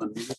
unmuted.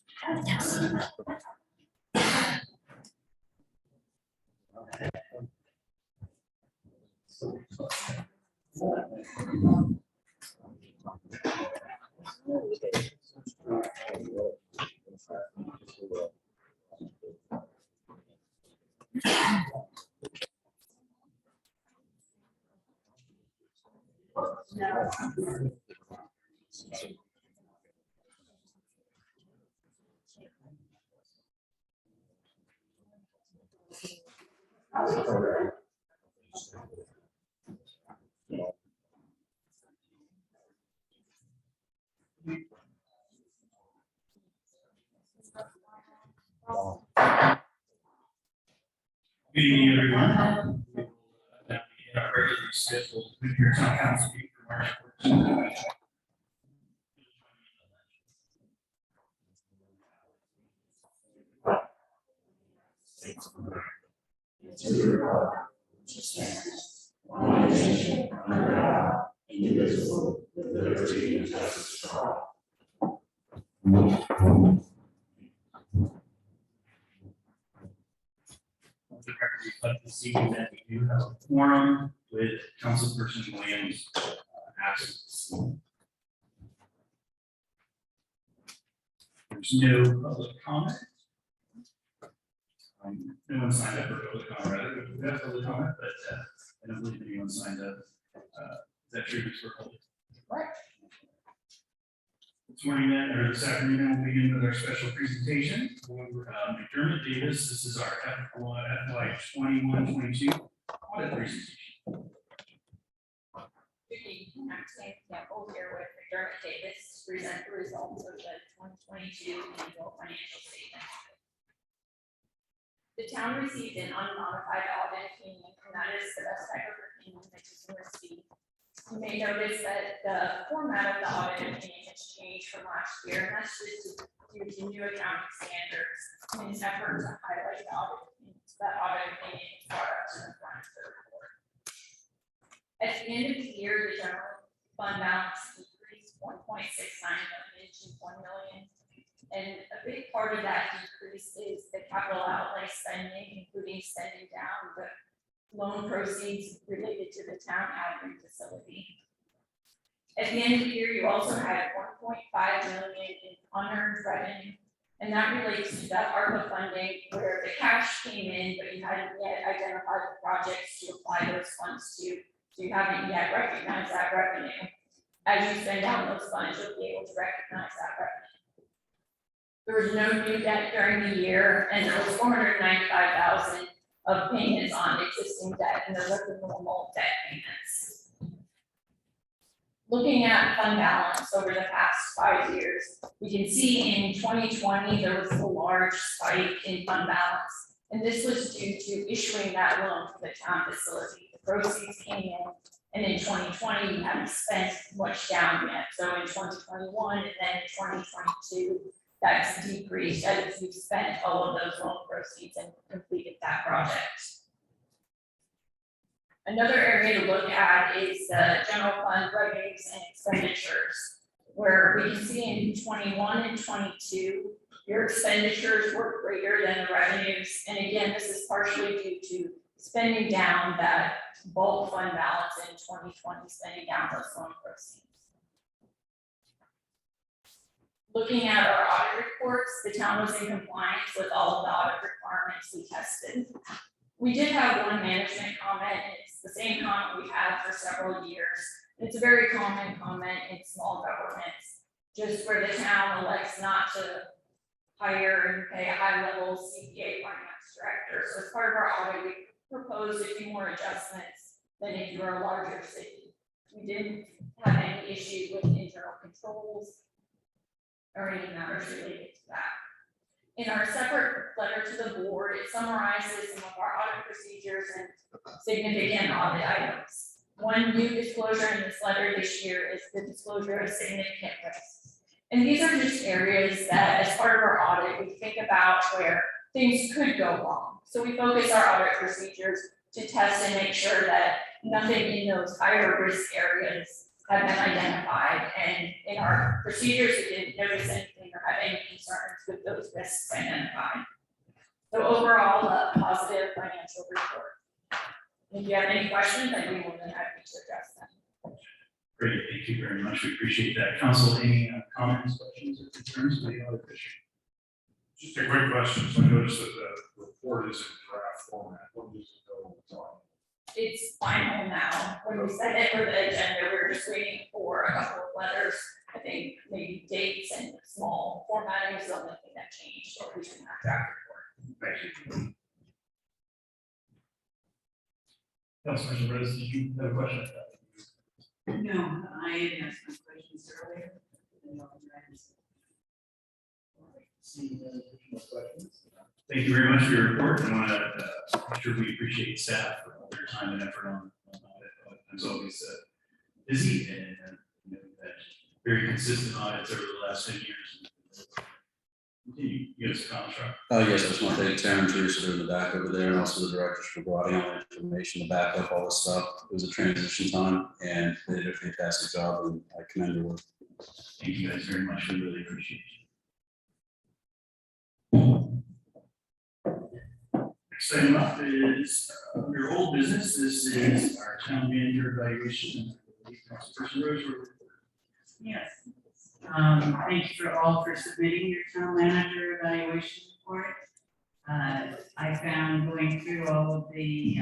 Good evening, everyone. In our regularly scheduled Winter Town Council meeting for March 14th. One nation under God, indivisible, with liberty and justice for all. The record reflect this evening that we do have a quorum with Councilperson Williams absent. There's no public comment. No one signed up for public comment, rather, but we have public comment, but I don't believe anyone signed up. Is that true, Mr. Cole? Right. This morning, then, or this afternoon, we'll begin with our special presentation. McDermott Davis, this is our FY 21-22 audit presentation. I'm Sam Campbell here with McDermott Davis to present the results of the 2022 annual financial statement. The town received an unmodified audit opinion, and that is the best type of opinion that you can receive. You may notice that the format of the audit opinion has changed from last year, and that's just due to new accounting standards in an effort to highlight the audit opinion. So that audit opinion is brought up to the front of the report. At the end of the year, the general fund balance decreased 1.69 million to 1 million. And a big part of that decrease is the capital outlay spending, including spending down the loan proceeds related to the town admin facility. At the end of the year, you also had 1.5 million in unearned revenue, and that relates to that ARPA funding where the cash came in, but you hadn't yet identified the projects to apply those funds to, so you haven't yet recognized that revenue. As you spend down those funds, you'll be able to recognize that revenue. There was no new debt during the year, and there was 495,000 of payments on existing debt, and those are the normal debt payments. Looking at fund balance over the past 5 years, we can see in 2020 there was a large spike in fund balance, and this was due to issuing that loan for the town facility. The proceeds came in, and in 2020 we haven't spent much down yet. So in 2021 and then in 2022. That's decreased as we've spent all of those loan proceeds and completed that project. Another area to look at is the general fund revenues and expenditures, where we can see in 21 and 22, your expenditures were greater than the revenues. And again, this is partially due to spending down that bulk fund balance in 2020, spending down those loan proceeds. Looking at our audit reports, the town was in compliance with all of the audit requirements we tested. We did have one management comment, and it's the same comment we've had for several years. It's a very common comment in small governments, just where the town elects not to hire and pay a high-level CPA finance director. So as part of our audit, we proposed a few more adjustments than if you were a larger city. We didn't have any issue with internal controls or any matters related to that. In our separate letter to the board, it summarizes some of our audit procedures and significant audit items. One new disclosure in this letter this year is the disclosure of significant risks. And these are just areas that, as part of our audit, we think about where things could go wrong. So we focus our audit procedures to test and make sure that nothing in those higher risk areas have been identified, and in our procedures, we didn't notice anything or have any concerns with those risks identified. So overall, a positive financial report. If you have any questions, I'd be more than happy to address them. Great, thank you very much. We appreciate that. Council, any comments, questions, or concerns for the audit official? Just a quick question. So I noticed that the report is in draft format. What does it go on? It's final now. When we set it for the agenda, we're just waiting for a couple of letters. I think maybe dates and small formatting is the only thing that changed, or we can have draft report. Thank you. Councilman Rose, did you have a question? No, I had asked my questions earlier. See additional questions? Thank you very much for your report. I want to make sure we appreciate staff for all their time and effort on audit. It's always busy and you know, that very consistent audits over the last 10 years. Continue, give us a contract. Yes, I just want to thank Taryn and Teresa in the back over there, and also the directors for providing all the information to back up all this stuff. It was a transition time, and they did a fantastic job, and I commend their work. Thank you guys very much. We really appreciate it. Next item up is your old business. This is our town manager evaluation. Councilperson Rose. Yes. Thank you for all for submitting your town manager evaluation report. I found going through all of the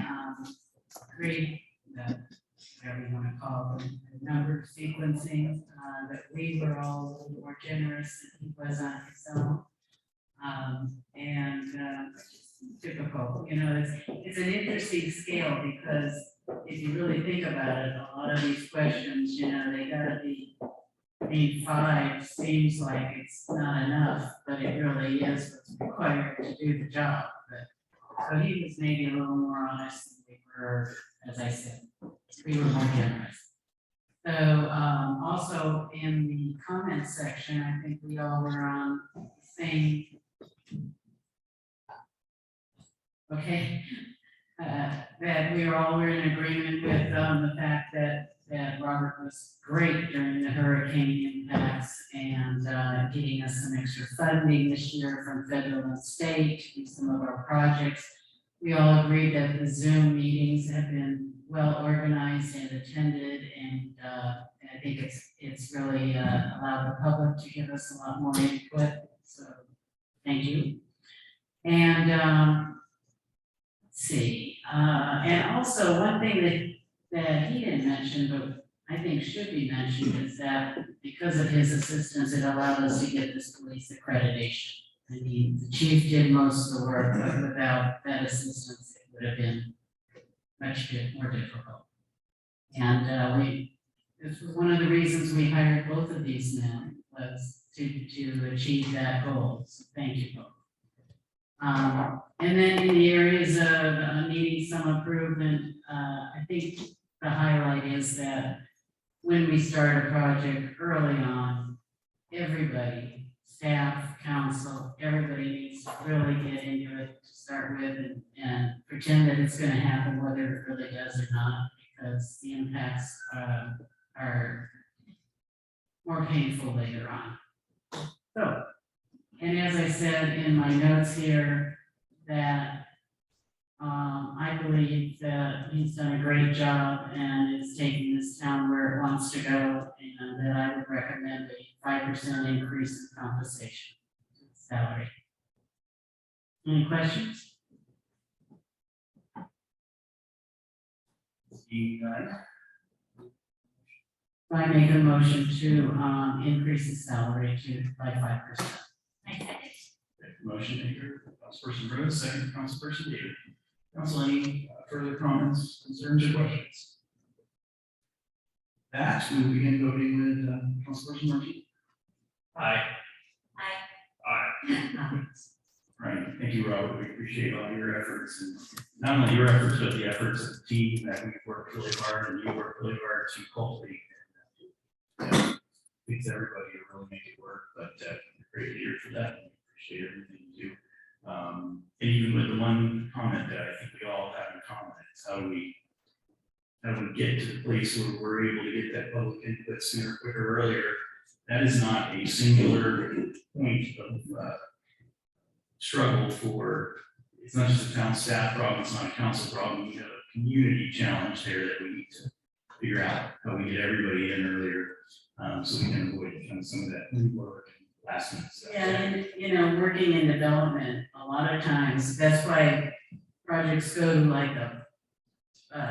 whatever you want to call them, the number sequencing, that we were all a little more generous than he was on his own. Typical, you know, it's an interesting scale because if you really think about it, a lot of these questions, you know, they gotta be, I mean, 5 seems like it's not enough, but it really is what's required to do the job. But so he was maybe a little more honest than we were, as I said, we were more generous. So also in the comment section, I think we all were on the same. Okay, that we all were in agreement with the fact that Robert was great during the hurricane impacts and getting us some extra funding this year from federal and state to do some of our projects. We all agreed that the Zoom meetings have been well organized and attended, and I think it's really allowed the public to give us a lot more input. So thank you. And see, and also one thing that he didn't mention, but I think should be mentioned, is that because of his assistance, it allowed us to get this police accreditation. I mean, the chief did most of the work, but without that assistance, it would have been much more difficult. And this was one of the reasons we hired both of these men, was to achieve that goal. So thank you both. And then in the areas of needing some improvement, I think the highlight is that when we start a project early on, everybody, staff, council, everybody needs to really get into it to start with and pretend that it's going to happen whether it really does or not, because the impacts are more painful later on. So, and as I said in my notes here, that I believe that he's done a great job and is taking this town where it wants to go, and that I would recommend a 5% increase in compensation salary. Any questions? I make a motion to increase the salary by 5%. Motion maker, Councilperson Rose, second Councilperson David. Council, any further comments, concerns, or questions? That we will begin voting with Councilperson Martin. Aye. Aye. Right. Thank you, Robert. We appreciate all your efforts, and not only your efforts, but the efforts of the team that we've worked really hard and you worked really hard to cultivate. Thanks everybody to really make it work, but great leader for that. Appreciate everything you do. And even with the one comment that I think we all have in common is how do we get to the place where we're able to get that public input sooner, quicker, earlier that is not a singular point of struggle for, it's not just a town staff problem, it's not a council problem, we have a community challenge there that we need to figure out how we get everybody in earlier, so we can avoid kind of some of that work and last minute stuff. Yeah, and, you know, working in development, a lot of times, that's why projects go to like a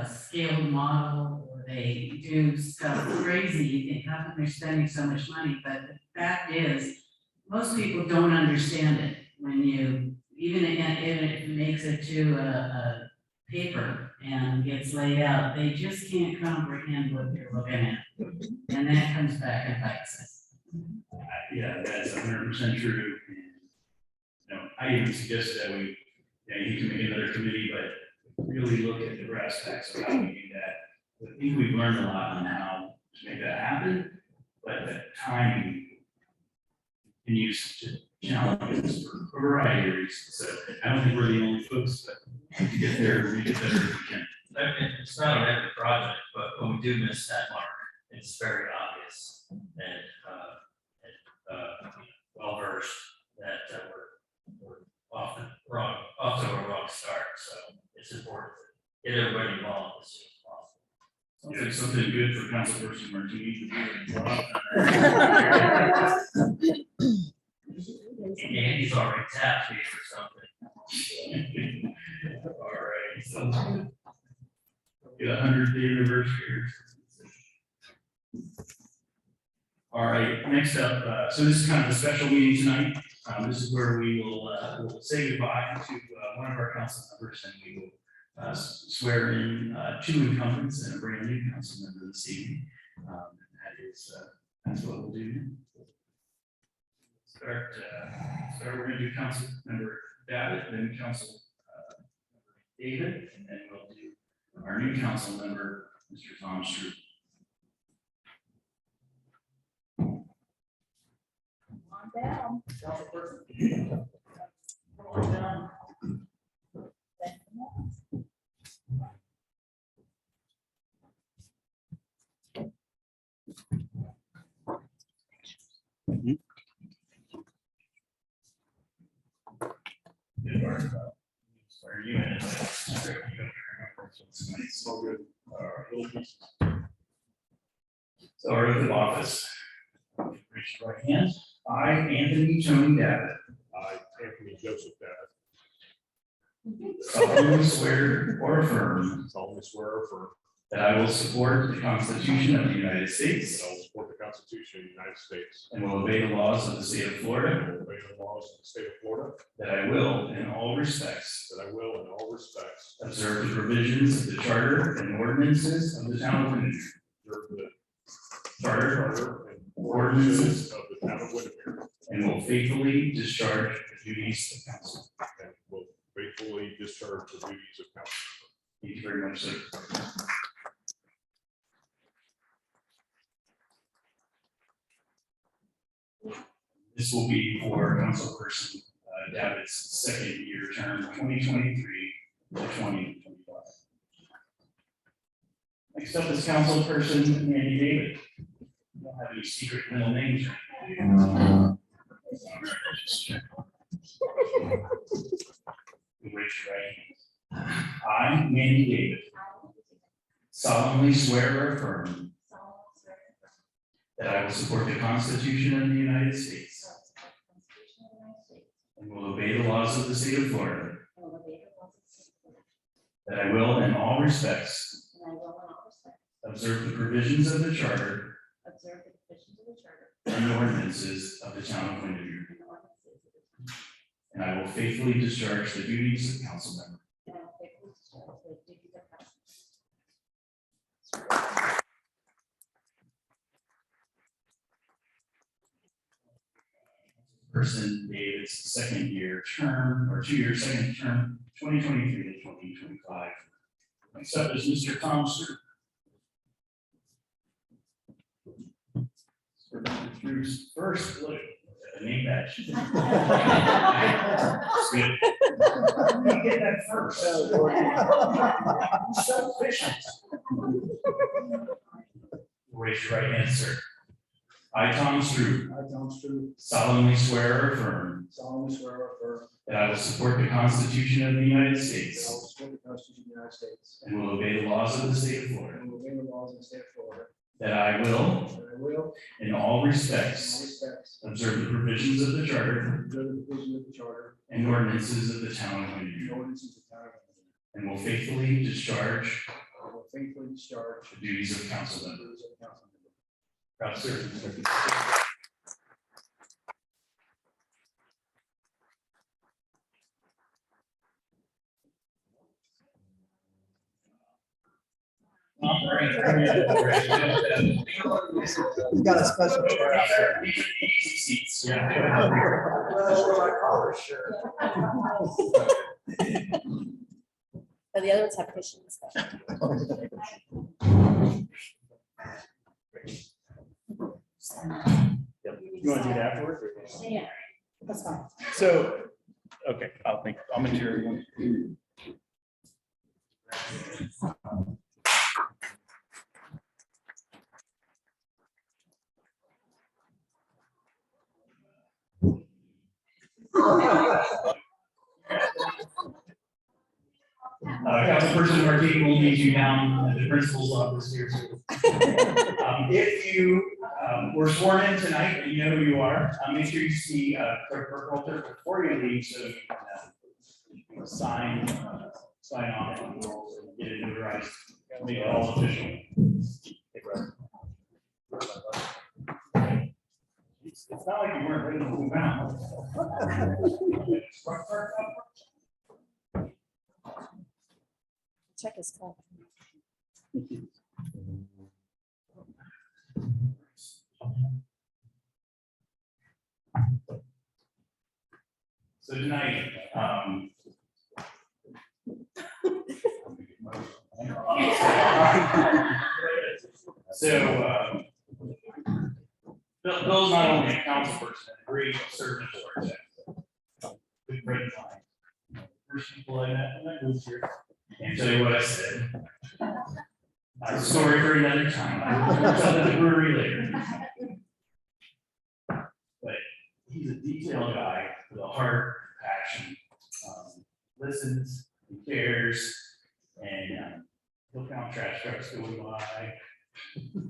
scaled model, or they do stuff crazy, you think, how come they're spending so much money? But the fact is, most people don't understand it when you, even if it makes it to a paper and gets laid out, they just can't comprehend what they're looking at. And that comes back and bites us. Yeah, that's 100% true. You know, I even suggested that we, you can make another committee, but really look at the brass tacks of how we do that. I think we've learned a lot on how to make that happen, but the timing continues to challenge us for a variety of reasons. So I don't think we're the only folks, but to get there, we get better if we can. I mean, it's not on every project, but when we do miss that mark, it's very obvious and well versed that we're often wrong, off to a wrong start. So it's important to get everybody involved as soon as possible. Yeah, something good for Councilperson Martini And Andy's already tapped me for something. All right, so get 100th anniversary. All right, next up, so this is kind of a special meeting tonight. This is where we will we'll say goodbye to one of our council members, and we will swear in two incumbents and a brand new council member this evening. That's what we'll do. Start, we're going to do council member David, then council David, and then we'll do our new council member, Mr. Tom Stroop. On down. Come on down. Good work. Are you in? So good. So our oath of office. Raise your right hand. I, Anthony Tony David, I, Anthony Joseph David, solemnly swear or affirm solemnly swear or affirm that I will support the Constitution of the United States that I will support the Constitution of the United States and will obey the laws of the state of Florida, and will obey the laws of the state of Florida, that I will, in all respects, that I will in all respects observe the provisions of the charter and ordinances of the town of Windermere, observe the charter and ordinances of the town of Windermere, and will faithfully discharge the duties of council. and will faithfully discharge the duties of council. Thank you very much, sir. This will be for Councilperson David's second year term, 2023 to 2025. Next up is Councilperson Andy David. We don't have any secret middle names. or anything. You raise your right hand. I, Andy David, solemnly swear or affirm that I will support the Constitution of the United States and will obey the laws of the state of Florida, that I will in all respects observe the provisions of the charter and ordinances of the town of Windermere, and I will faithfully discharge the duties of council member. Person David's second year term, or 2-year second term, 2023 to 2025. Next up is Mr. Tom Stroop. Stroop's first look at the name badge. Good. You get that first. So efficient. Raise your right hand, sir. I, Tom Stroop, I, Tom Stroop, solemnly swear or affirm solemnly swear or affirm that I will support the Constitution of the United that I States will support the Constitution of the United States and will obey the laws of the state of Florida, and will obey the laws of the state of Florida, that I will, that I will, in all in all respects, respects, observe the provisions of the charter observe the provisions of the charter and ordinances of the town of and Windermere, ordinances of the town of Windermere, and will faithfully discharge and will faithfully discharge the duties of council the member. duties of council member. Proud to serve. You got a special chair out there. Easy seats, yeah. Oh, the other ones have cushions. You want to do it afterwards? Yeah, that's fine. So, okay, I'll make sure everyone. Councilperson Martin will meet you down at the principal's office here. If you were sworn in tonight and you know who you are, make sure you see Clerk Burkhalter before you leave, so you can sign on it and get it notarized, make it all official. It's not like you weren't ready to move out. Check his call. So tonight, Bill's not only a council person, a great servant for our town. Good friend of mine. First people I met when I moved here. Can't tell you what I said. That's a story for another time. I'll tell it at the brewery later. But he's a detailed guy with a heart, passion, listens, and cares, and he'll count trash trucks going by.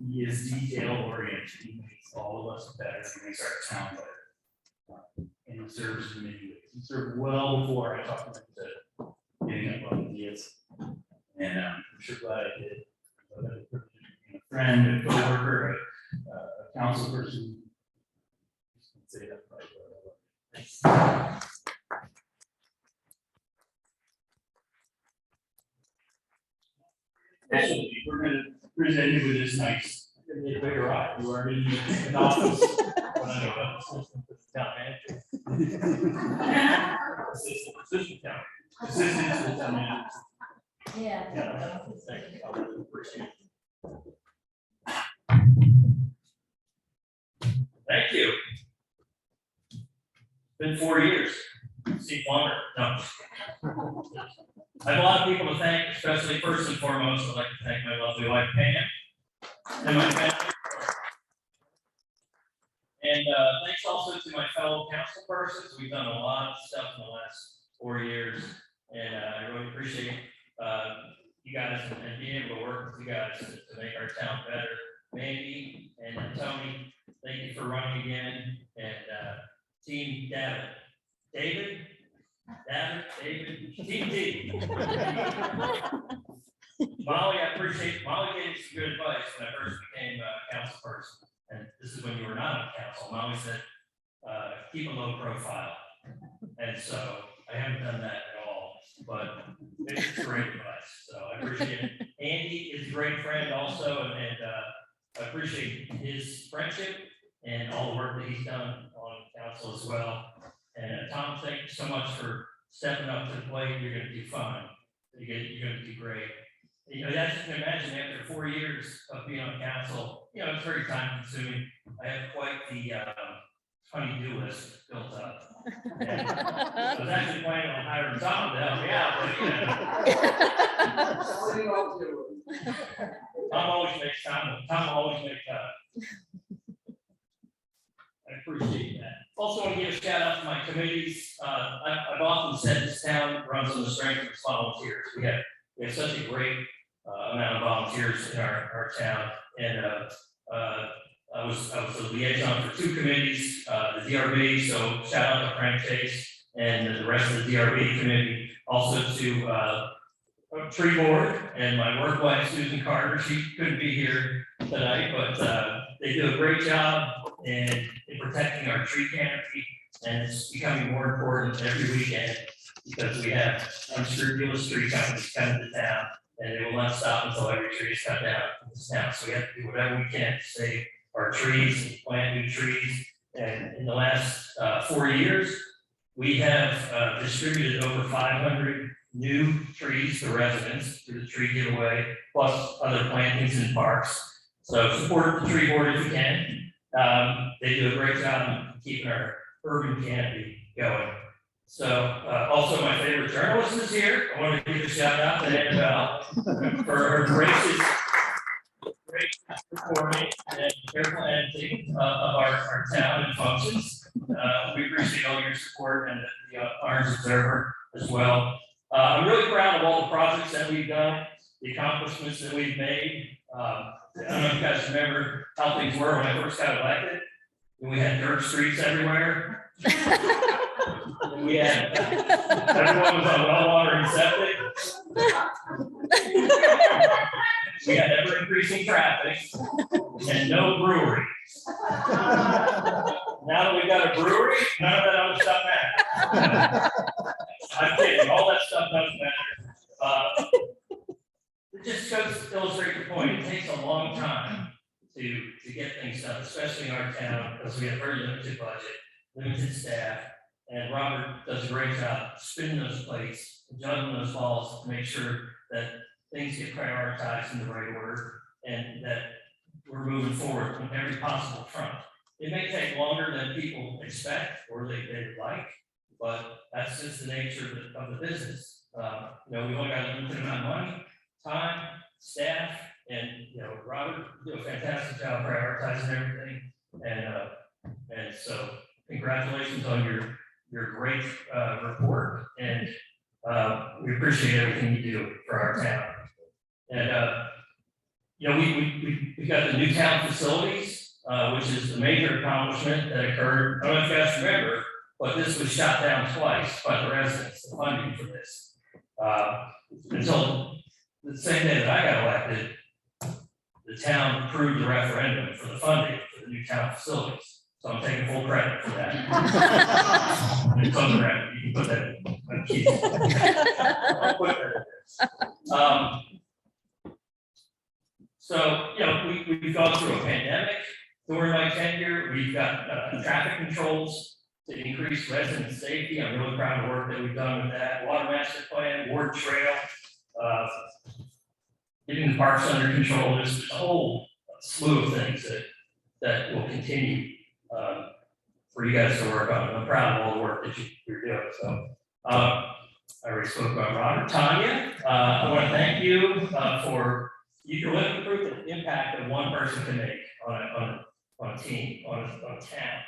He is detail oriented. He makes all of us better. He makes our town better. And he serves in many ways. He served well before I talked to him to getting up on the deals. And I'm sure glad I did. I've had the privilege of being a friend, a coworker, a council person. Say that right. Actually, we're gonna present you with this nice, a bigger ride. You are in the office. When I know Town manager. Assistant town. assistant to the town manager. Yeah. Yeah, thank you. I really appreciate it. Thank you. Been 4 years. See longer. No. I have a lot of people to thank, especially first and foremost, I'd like to thank my lovely wife Pam and my family. And thanks also to my fellow council persons. We've done a lot of stuff in the last 4 years, and I really appreciate you guys and being able to work with you guys to make our town better. Mandy and Tony, thank you for running again, and Team David, Team D. Molly, I appreciate, Molly gave me some good advice when I first became a council person. And this is when you were not on council. Molly said, keep a low profile. And so I haven't done that at all, but it's great advice. So I appreciate it. Andy is a great friend also, and I appreciate his friendship and all the work that he's done on council as well. And Tom, thank you so much for stepping up to the plate. You're gonna do fine. You're gonna do great. You know, as you can imagine, after 4 years of being on council, you know, it's very time consuming. I have quite the honey-do list built up. And I was actually planning on hiring Tom to help me out, but you know. Tom always makes time. Tom always makes time. appreciate that. Also want to give a shout out to my committees. I've often said this town runs on the strength of its volunteers. We have such a great amount of volunteers in our town. And I was the liaison for 2 committees, the DRB, so shout out to Frank Chase and the rest of the DRB committee. Also to tree board and my work wife, Susan Carter. She couldn't be here tonight, but they do a great job in protecting our tree canopy. And it's becoming more important every weekend because we have unscrupulous tree companies coming to town and they will not stop until every tree is cut down in this town. So we have to do whatever we can to save our trees and plant new trees. And in the last 4 years, we have distributed over 500 new trees to residents through the tree giveaway, plus other plantings in parks. So support the tree board if you can. They do a great job in keeping our urban canopy going. So also my favorite journalist is here. I want to give a shout out to Annabelle for her gracious reporting and careful editing of our town and functions. We appreciate all your support and the Orange Observer as well. I'm really proud of all the projects that we've done, the accomplishments that we've made. I don't know if you guys remember how things were when I first got elected. We had dirt streets everywhere. And we had, everyone was on well water and septic. We had ever increasing traffic and no brewery. Now that we've got a brewery, none of that other stuff matters. I'm kidding, all that stuff doesn't matter. It just goes to illustrate the point. It takes a long time to get things done, especially in our town, because we have very limited budget, limited staff, and Robert does a great job spinning those plates, juggling those balls to make sure that things get prioritized in the right order and that we're moving forward on every possible front. It may take longer than people expect or they would like, but that's just the nature of the business. We've only got a limited amount of money, time, staff, and Robert do a fantastic job prioritizing everything. And so congratulations on your great report, and we appreciate everything you do for our town. And we got the new town facilities, which is a major accomplishment that occurred. I don't know if you guys remember, but this was shot down twice by the residents, the funding for this. Until the same day that I got elected, the town approved the referendum for the funding for the new town facilities. So I'm taking full credit for that. It's on the record. You can put that in. I'll put that in. So, we've gone through a pandemic during my tenure. We've got traffic controls to increase resident safety. I'm really proud of the work that we've done with that. Water master plan, ward trail, getting the parks under control. There's a whole slew of things that will continue for you guys to work on. I'm proud of all the work that you're doing. So I already spoke about Robert. Tanya, I want to thank you for you're living proof of the impact that one person can make on a team, on a town.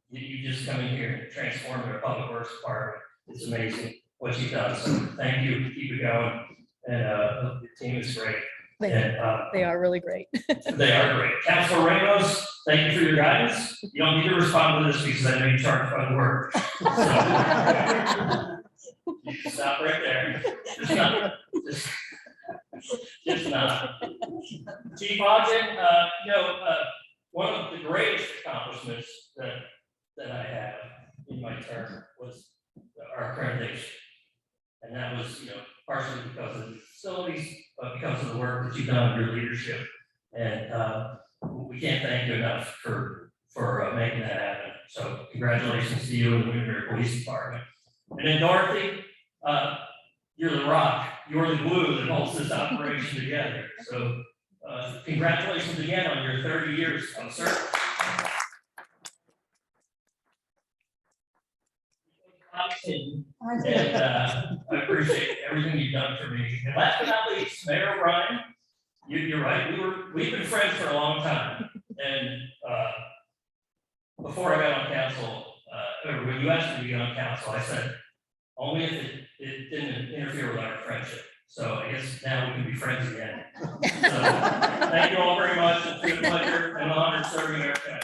You just come in here and transform their public works department. It's amazing what you've done. So thank you. Keep it going. And the team is great. They are really great. They are great. Councilor Ramos, thank you for your guidance. You don't need to respond to this because I know you charge by the word. So, you can stop right there. Just not. Chief Ogden, one of the greatest accomplishments that I have in my term was our accreditation. And that was, partially because of the facilities, but because of the work that you've done with your leadership. And we can't thank you enough for making that happen. So congratulations to you and the Windermere Police Department. And then Dorothy, you're the rock, you're the glue that holds this operation together. So congratulations again on your 30 years of service. And I appreciate everything you've done for me. And last but not least, Mayor O'Brien, you're right. We've been friends for a long time, and before I got on council, or when you asked me to get on council, I said, only if it didn't interfere with our friendship. So I guess now we can be friends again. So thank you all very much. It's been a pleasure and honor serving our town.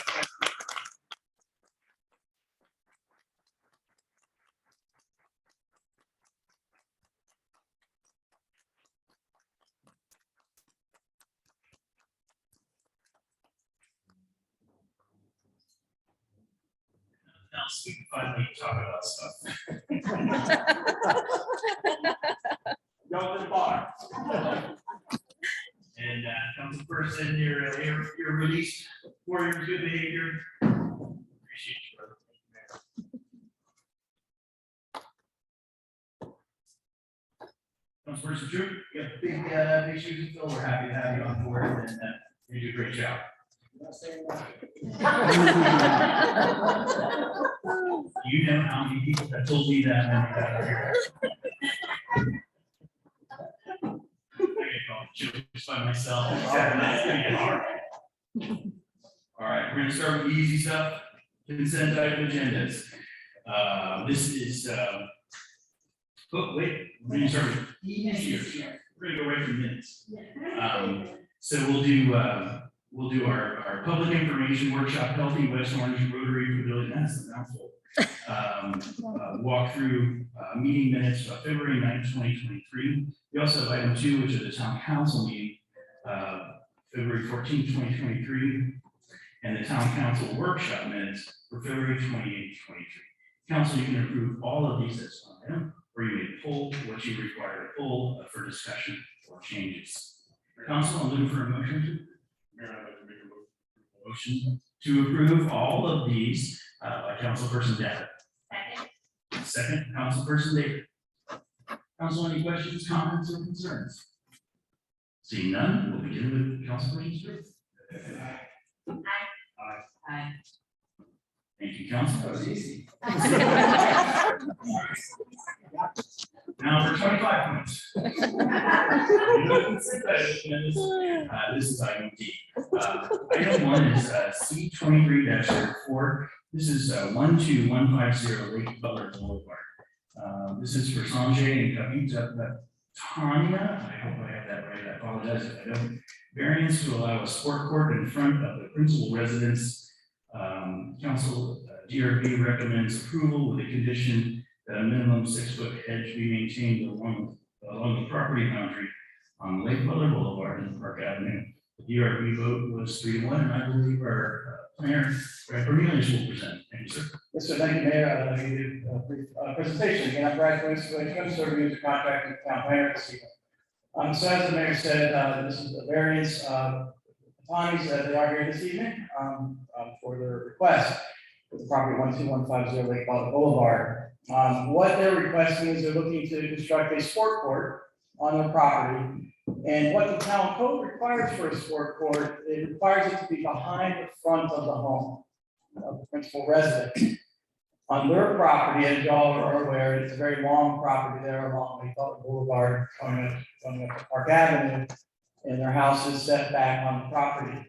Now, so we can finally talk about stuff. Go to the bar. And councilperson, your release for your good behavior. Appreciate you, brother. Councilperson Drew, you have big shoes to fill. We're happy to have you on board, and you do a great job. You know how many people have told me that when we got here. I get called jokes by myself. It's gonna get hard. All right, we're gonna start with the easy stuff. Consent item agendas. This is, oh, wait, we're gonna start with easier. We're gonna go right to minutes. So we'll do our public information workshop, Healthy West Orange Rotary Pavilion, that's the mouthful. Walk through meeting minutes of February 9th, 2023. We also have item 2, which is the town council meeting, February 14th, 2023, and the town council workshop minutes for February 28th, 23. Council, you can approve all of these as one item, or you may pull what you require to pull for discussion or changes. Council, I'm looking for a motion. Mayor, I'd like to make a Motion to approve all of these by Councilperson Data. Second, Councilperson David. Council, any questions, comments, or concerns? Seeing none, we'll begin with Councilperson Smith. Aye. Thank you, Council. That was easy. Now for 25 points. This is item D. Item 1 is C23-4. This is 12150 Lake Butler Boulevard. This is for Sanjay and Kavita Tanya. I hope I have that right. I apologize if I don't. Variance to allow a sport court in front of the principal residence. Council DRB recommends approval with a condition that a minimum 6-foot hedge be maintained along the property boundary on Lake Butler Boulevard and Park Avenue. The DRB vote was 3-1, and I believe our planner, Brad Cornelius, will present. Thank you, sir. Yes, sir. Thank you, Mayor. Let me do a brief presentation. Again, I'm Brad Cornelius, serving as a contractor with town planner this evening. So as the mayor said, this is the variance Panis, they are here this evening for their request for the property 12150 Lake Butler Boulevard. What they're requesting is they're looking to construct a sport court on their property. And what the town code requires for a sport court, it requires it to be behind the front of the home of the principal residence. On their property, as y'all are aware, it's a very long property there along Lake Butler Boulevard, coming up to Park Avenue. And their house is set back on the property.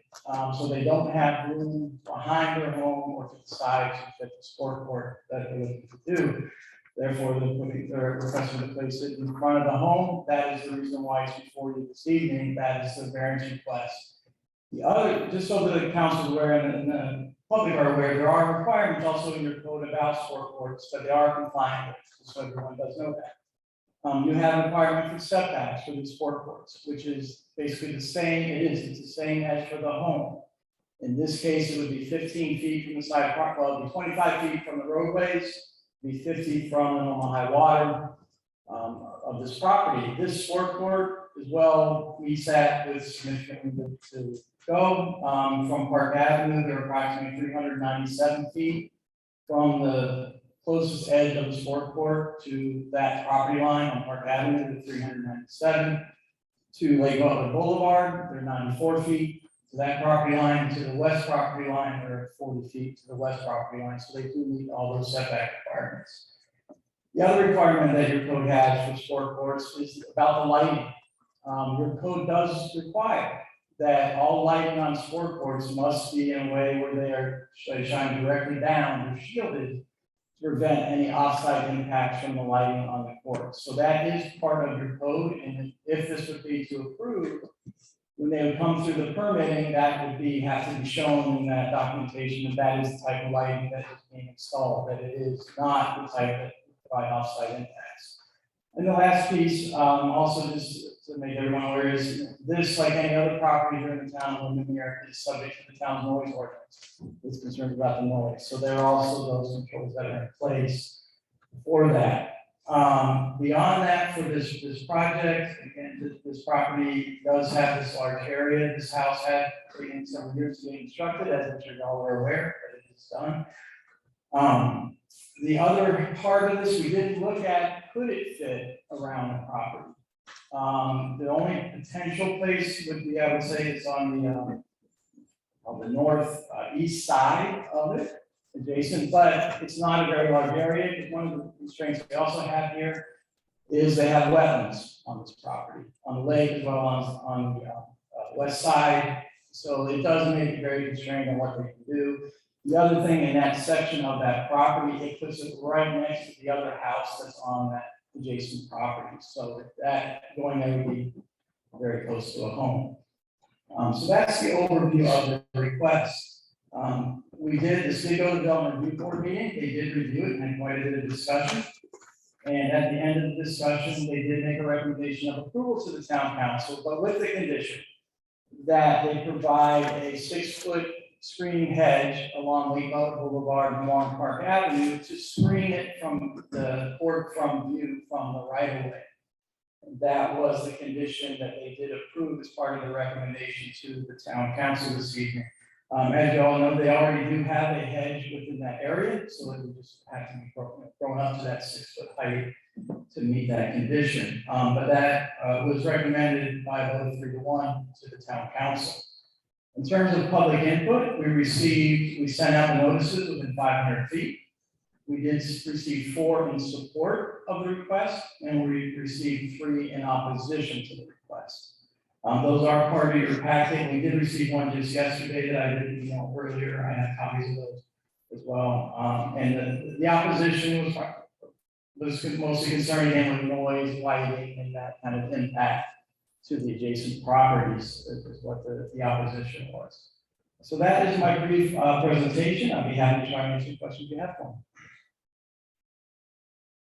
So they don't have room behind their home or to the side to fit the sport court that they're looking to do. Therefore, they're requesting to place it in front of the home. That is the reason why it's before you this evening. That is the variance request. The other, just so the council is aware and the public are aware, there are requirements also in your code about sport courts that they are compliant with, so everyone does know that. You have a requirement for setbacks for these sport courts, which is basically the same, it's the same as for the home. In this case, it would be 15 feet from the side park, well, it'd be 25 feet from the roadways, be 50 from the normal high water of this property. This sport court as well meets that with significant room to go. From Park Avenue, they're approximately 397 feet from the closest edge of the sport court to that property line on Park Avenue, to 397. To Lake Butler Boulevard, they're 94 feet to that property line. To the west property line, they're 40 feet to the west property line. So they do meet all those setback requirements. The other requirement that your code has for sport courts is about the lighting. Your code does require that all lighting on sport courts must be in a way where they are shining directly down or shielded to prevent any offsite impacts from the lighting on the court. So that is part of your code, and if this would be to approve, when they would come through the permitting, that would have to be shown in that documentation that that is the type of lighting that is being installed, that it is not the type that would provide offsite impacts. And the last piece, also just to make everyone aware, is this, like any other property here in the town of Windermere, is subject to the town's noise ordinance. It's concerned about the noise, so there are also those controls that are in place for that. Beyond that, for this project, again, this property does have this large area. This house had taken several years to be constructed, as I'm sure y'all are aware, but it is done. The other part of this, we did look at, could it fit around the property? The only potential place would be, I would say, it's on the north east side of it, adjacent, but it's not a very large area, because one of the constraints we also have here is they have wetlands on this property, on the lake as well as on the west side. So it does make it very constrained on what they can do. The other thing in that section of that property, it puts it right next to the other house that's on that adjacent property. So that going there would be very close to a home. So that's the overview of the request. This did go to the Development Review Board meeting. They did review it and had quite a bit of discussion. And at the end of the discussion, they did make a recommendation of approval to the town council, but with the condition that they provide a 6-foot screening hedge along Lake Boulevard and along Park Avenue to screen it from the court from view from the right of way. That was the condition that they did approve as part of the recommendation to the town council this evening. As you all know, they already do have a hedge within that area, so it would just have to be grown up to that 6-foot height to meet that condition. But that was recommended by a vote of 3-1 to the town council. In terms of public input, we sent out the notices within 500 feet. We did receive 4 in support of the request, and we received 3 in opposition to the request. Those are part of your packet. We did receive one just yesterday that I didn't email earlier. I have copies of those as well. And the opposition was mostly concerned again with noise, lighting, and that kind of impact to the adjacent properties is what the opposition was. So that is my brief presentation. I'll be happy to try and answer questions you have for me.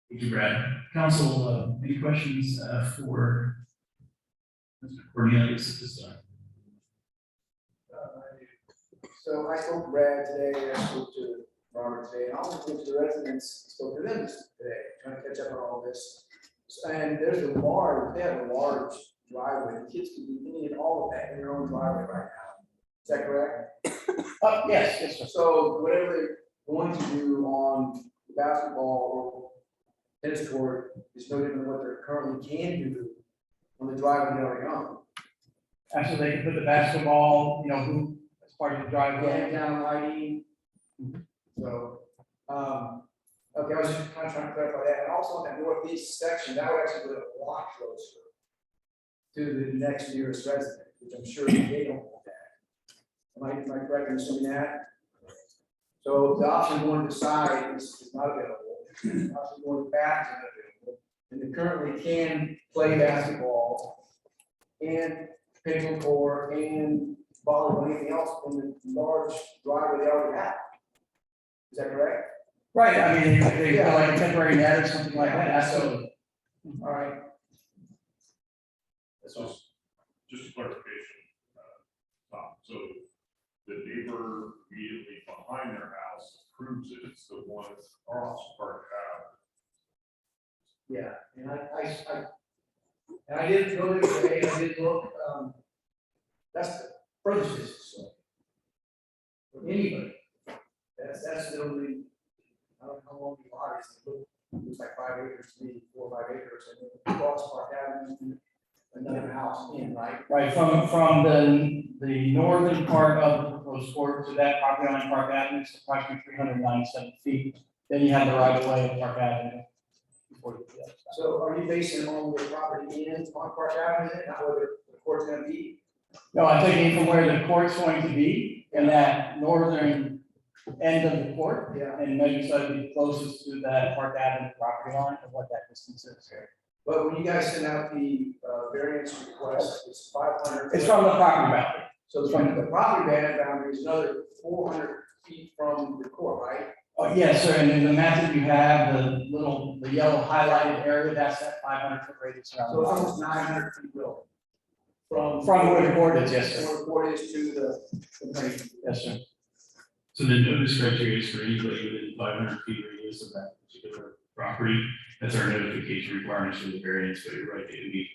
Thank you, Brad. Council, any questions for Mr. Cornelius at this time? So I spoke to Brad today, I spoke to Robert today, and I also spoke to the residents, spoke to them today, trying to catch up on all this. And they have a large driveway, the kids can do any and all of that in their own driveway right now. Is that correct? Yes, sir. So whatever they're going to do on the basketball or tennis court is no different than what they currently can do on the driveway they already own. Actually, they can put the basketball, hoop as part of the driveway. Down lighting. So, okay, I was just kind of trying to clarify that, and also on that northeast section, that would actually put a lot closer to the next nearest resident, which I'm sure they don't want that. Am I correct in assuming that? So the option going to the side is not available, the option going back is not available, and they currently can play basketball and pickleball and volleyball, anything else in the large driveway they already have. Is that correct? Right, I mean, they feel like a temporary net or something like that, absolutely. All right. So, just a clarification, Tom, so the neighbor immediately behind their house approves it, it's the one across Park Ave. Yeah, and I did go today, I did look, that's the furthest distance. So, for anybody, that's literally, I don't know how long the lot is, it looks like 5 acres, maybe 4 or 5 acres, and then across Park Avenue, another house in, right? Right, from the northern part of the proposed court to that property on Park Avenue, it's approximately 397 feet. Then you have the right of way of Park Avenue. Before you get to the other side. So are you basing it on the property in on Park Avenue, not where the court's gonna be? No, I'm thinking from where the court's going to be, in that northern end of the court. Yeah. And maybe so it'd be closest to that Park Avenue property line of what that distance is here. But when you guys send out the variance request, it's 500. It's from the property boundary. So from the property boundary is another 400 feet from the court, right? Oh, yes, sir, and in the map that you have, the yellow highlighted area, that's that 500-foot radius around. So it's almost 900 feet built. From where the court is, yes, sir. Where the court is to the main. Yes, sir. So the notice criteria is for anybody within 500 feet radius of that particular property. That's our notification requirements for the variance, but you're right, it would be,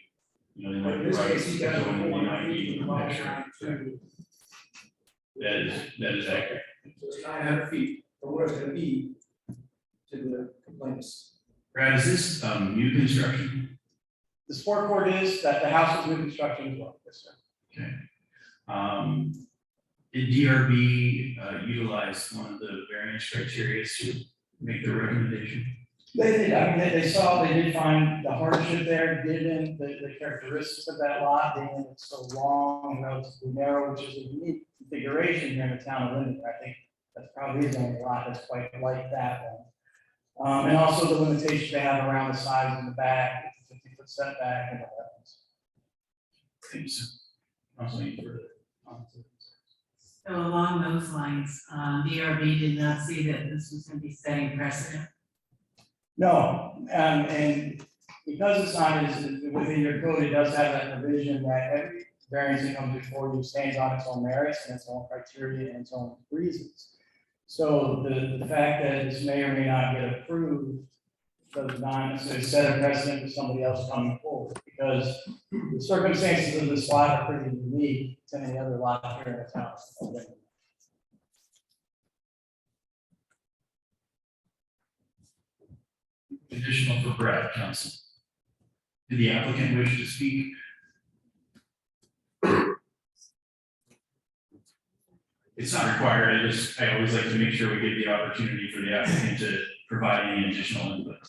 you know, they might In be this right. case, he got going in the 400 feet ID, from the make sure. line to- That is accurate. So it's 900 feet from where it's gonna be to the complaints. Brad, is this new construction? The sport court is, that the house is new construction as well, yes, sir. Okay. Did DRB utilize one of the variance criteria to make their recommendation? They did, I mean, they did find the hardship there, given the characteristics of that lot, being it's so long and relatively narrow, which is a unique configuration here in the town of Windermere. I think that's probably the only lot that's quite like that one. And also the limitations they have around the size in the back, 50-foot setback and all that. Thanks. Also, any further comments? So along those lines, DRB did not see that this was gonna be setting precedent. No, and because it's not as within your code, it does have that provision that every variance that comes before you stands on its own merits and its own criteria and its own reasons. So the fact that this may or may not get approved does not necessarily set a precedent for somebody else coming forward, because the circumstances of this lot are pretty unique to any other lot here in the town. Additional for Brad, counsel. Did the applicant wish to speak? It's not required, I always like to make sure we give the opportunity for the applicant to provide any additional input.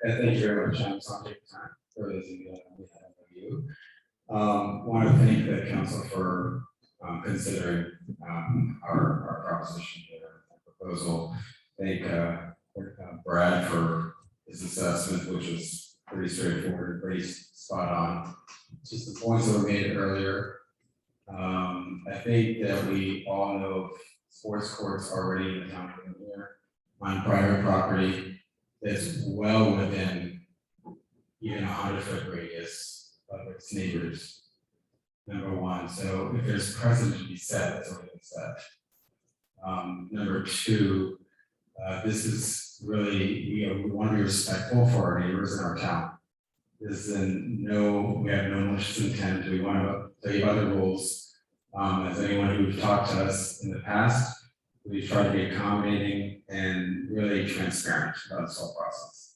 Thank you very much. I'm sorry to take the time for those of you that we have of you. Want to thank the council for considering our proposition here, our proposal. Thank Brad for his assessment, which was pretty straightforward, pretty spot on. Just the points that were made earlier. I think that we all know of sports courts already in the town of Windermere on private property that's well within even 100-foot radius of its neighbors. Number one, so if there's precedent to be set, that's already been set. Number two, this is really, we want to be respectful for our neighbors in our town. This is we have no malicious intent. We want to tell you about the rules. As anyone who's talked to us in the past, we've tried to be accommodating and really transparent about this whole process.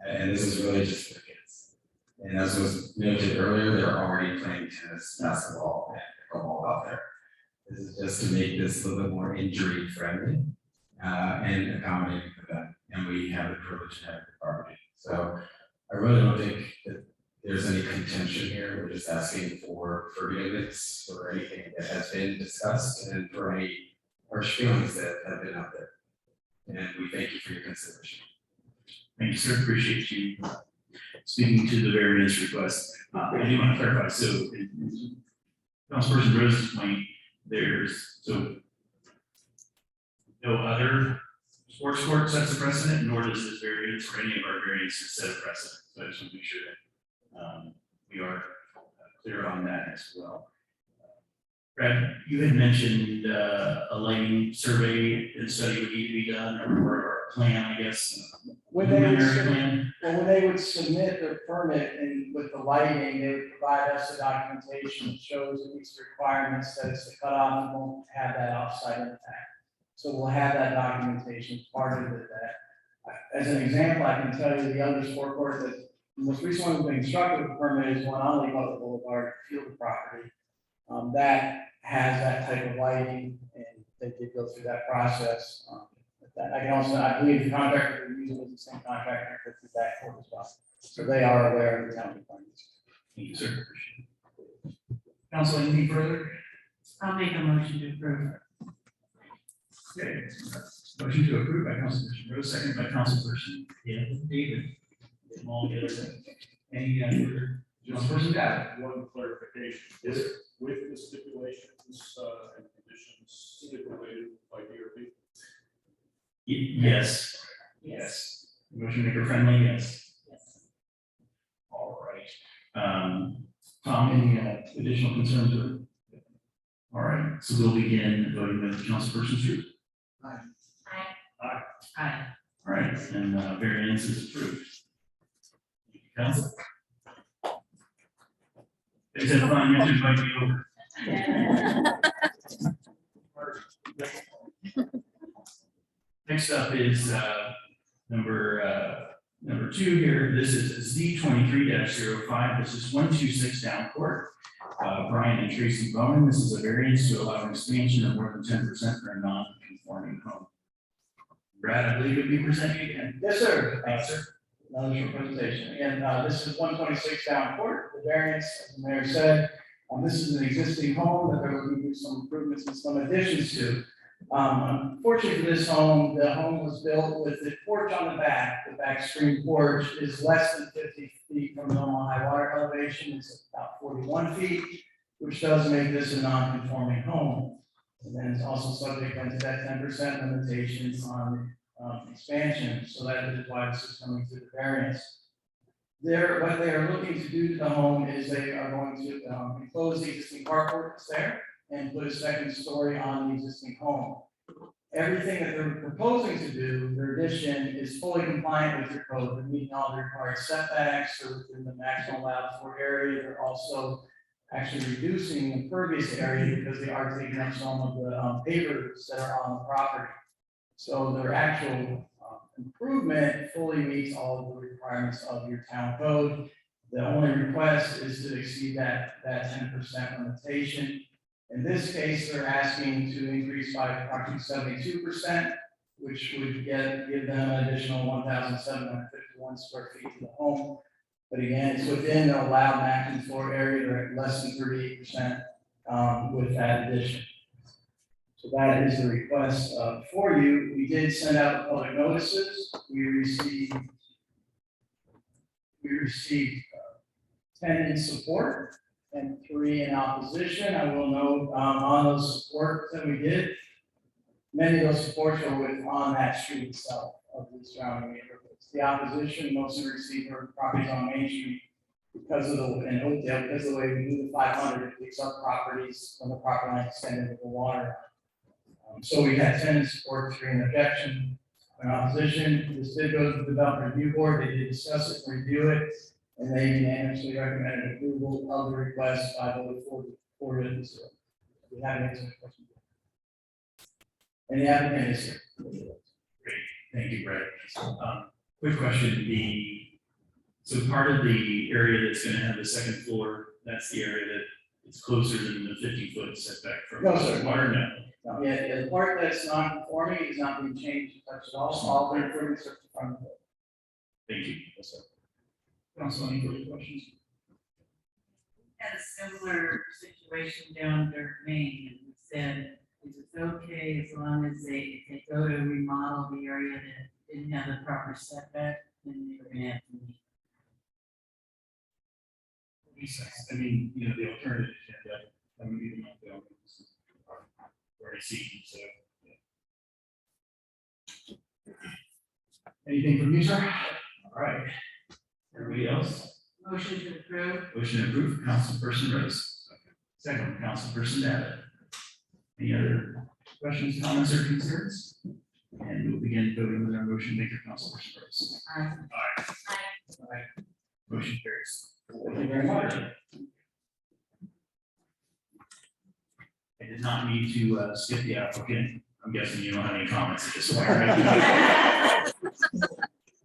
And this is really just for the kids. And as was noted earlier, they're already playing tennis, basketball, and pickleball out there. This is just to make this a little bit more injury friendly and accommodating for them. And we have the privilege to have the property. So I really don't think that there's any contention here. We're just asking for forgiveness for anything that has been discussed and for any harsh feelings that have been out there. And we thank you for your consideration. Thank you, sir. Appreciate you speaking to the variance request. I do want to clarify, so in Councilperson Rose's point, there's no other sports court sets a precedent, nor does this variance or any of our variances set a precedent. So I just want to make sure that we are clear on that as well. Brad, you had mentioned a lighting survey and study would need to be done, or a plan, I guess. When they would preliminary plan. When they would submit their permit and with the lighting, they would provide us the documentation that shows it meets the requirements, that it's the cutoff, and won't have that offsite impact. So we'll have that documentation part of it. That, as an example, I can tell you the other sport court that the most recent one that's been constructed with permit is one on Lake Butler Boulevard, field property. That has that type of lighting, and they did go through that process. I can also, I believe the contractor we're using is the same contractor for that court as well. So they are aware of the town requirements. Thank you, sir. Appreciate it. Council, anything further? I'll make a motion to approve. Okay, motion to approve by Councilperson Rose, second by Councilperson David. Them all together. Any further? Councilperson Dowd. One clarification. Yes, sir. With the stipulations and conditions stipulated by DRB. Yes. Yes. Motion maker friendly, yes. Yes. All right. Tom, any additional concerns or? All right, so we'll begin voting with Councilperson Stewart. Aye. All right, and variance is approved. Thank you, Council. They said fine, you should invite me over. Next up is number 2 here. This is Z23-05. This is 126 Down Court. Brian and Tracy Bowman. This is a variance to allow an expansion of more than 10% for a non-conforming home. Brad, I believe you'll be presenting again. Yes, sir. Thanks, sir. Another short presentation. Again, this is 126 Down Court. The variance, as the mayor said, this is an existing home that they're looking to do some improvements and some additions to. Unfortunately for this home, the home was built with the porch on the back. The back screen porch is less than 50 feet from normal high water elevation. It's about 41 feet, which does make this a non-conforming home. And then it's also subject to that 10% limitation on expansion. So that is why this is coming through the variance. What they are looking to do to the home is they are going to enclose the existing carport that's there and put a second story on the existing home. Everything that they're proposing to do, their addition, is fully compliant with your code. They're meeting all the required setbacks, or within the maximum allowed floor area. They're also actually reducing the impervious area because they are taking up some of the pavers that are on the property. So their actual improvement fully meets all of the requirements of your town code. The only request is to exceed that 10% limitation. In this case, they're asking to increase by approximately 72%, which would give them an additional 1,751 square feet to the home. But again, it's within the allowed maximum floor area. They're at less than 38% with that addition. So that is the request for you. We did send out public notices. We received 10 in support and 3 in opposition. I will note on those supports that we did, many of those supports are on that street itself of the surrounding neighborhoods. The opposition mostly received our properties on Main Street because of in Oakdale, because of the way we do the 500, it picks up properties when the property line extended to the water. So we had 10 in support, 3 in objection. In opposition, this did go to the development review board. They did discuss it, review it, and they unanimously recommended approval of the request by vote 4 to 0. We have any questions? And the applicant is here. Great, thank you, Brett. Quick question, so part of the area that's gonna have the second floor, that's the area that is closer than the 50-foot setback from No, sir. water now? Yeah, the part that's not conforming is not being changed to touch at all. All the improvements are from the. Thank you. Yes, sir. Council, any further questions? Had a similar situation down under Maine, and we said, is it okay as long as if they go to remodel the area that didn't have the proper setback, then they were gonna have to meet. I mean, you know, the alternative, I mean, even if they don't, already seen, so. Yeah. Anything from you, sir? All right. Everybody else? Motion to approve. Motion approved, Councilperson Rose. Second, Councilperson Abbott. Any other questions, comments, or concerns? And we'll begin voting with our motion maker, Councilperson Rose. Aye. Aye. Motion carries. Thank you very much. I did not need to skip the applicant. I'm guessing you don't have any comments at this point. Right?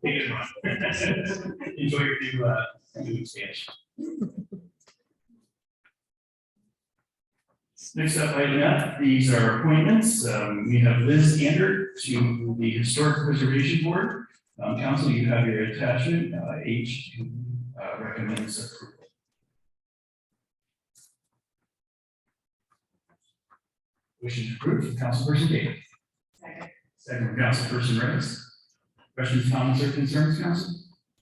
Take it on. Enjoy your new expansion. Next up, item F, these are appointments. We have Liz Ander to the Historic Preservation Board. Council, you have your attachment, H2 recommends approval. Motion approved from Councilperson Davis. Second from Councilperson Rose. Questions, comments, or concerns, council?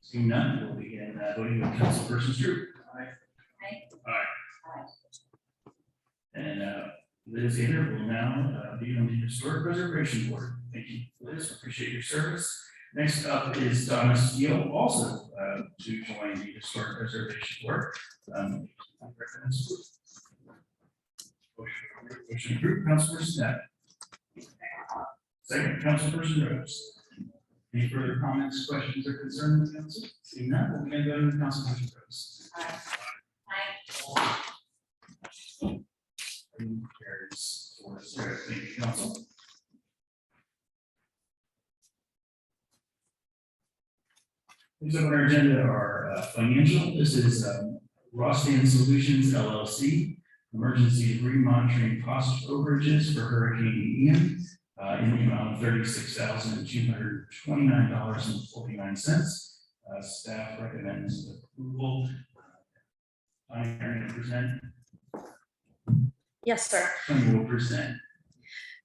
Seeing none, we'll begin voting with Councilperson Stroop. Aye. And Liz Hader will now be on the Historic Preservation Board. Thank you, Liz. Appreciate your service. Next up is Donna Steele, also to join the Historic Preservation Board. Motion approved, Councilperson Snap. Second, Councilperson Rose. Any further comments, questions, or concerns, council? Seeing none, we'll begin voting with Councilperson Rose. Carries 4-0. Thank you, council. Next up on our agenda are financial. This is Rostan Solutions LLC, emergency debris monitoring cost overages for Hurricane Ian in the amount of $36,229.49. Staff recommends approval. I'm going to present. Yes, sir. 20%.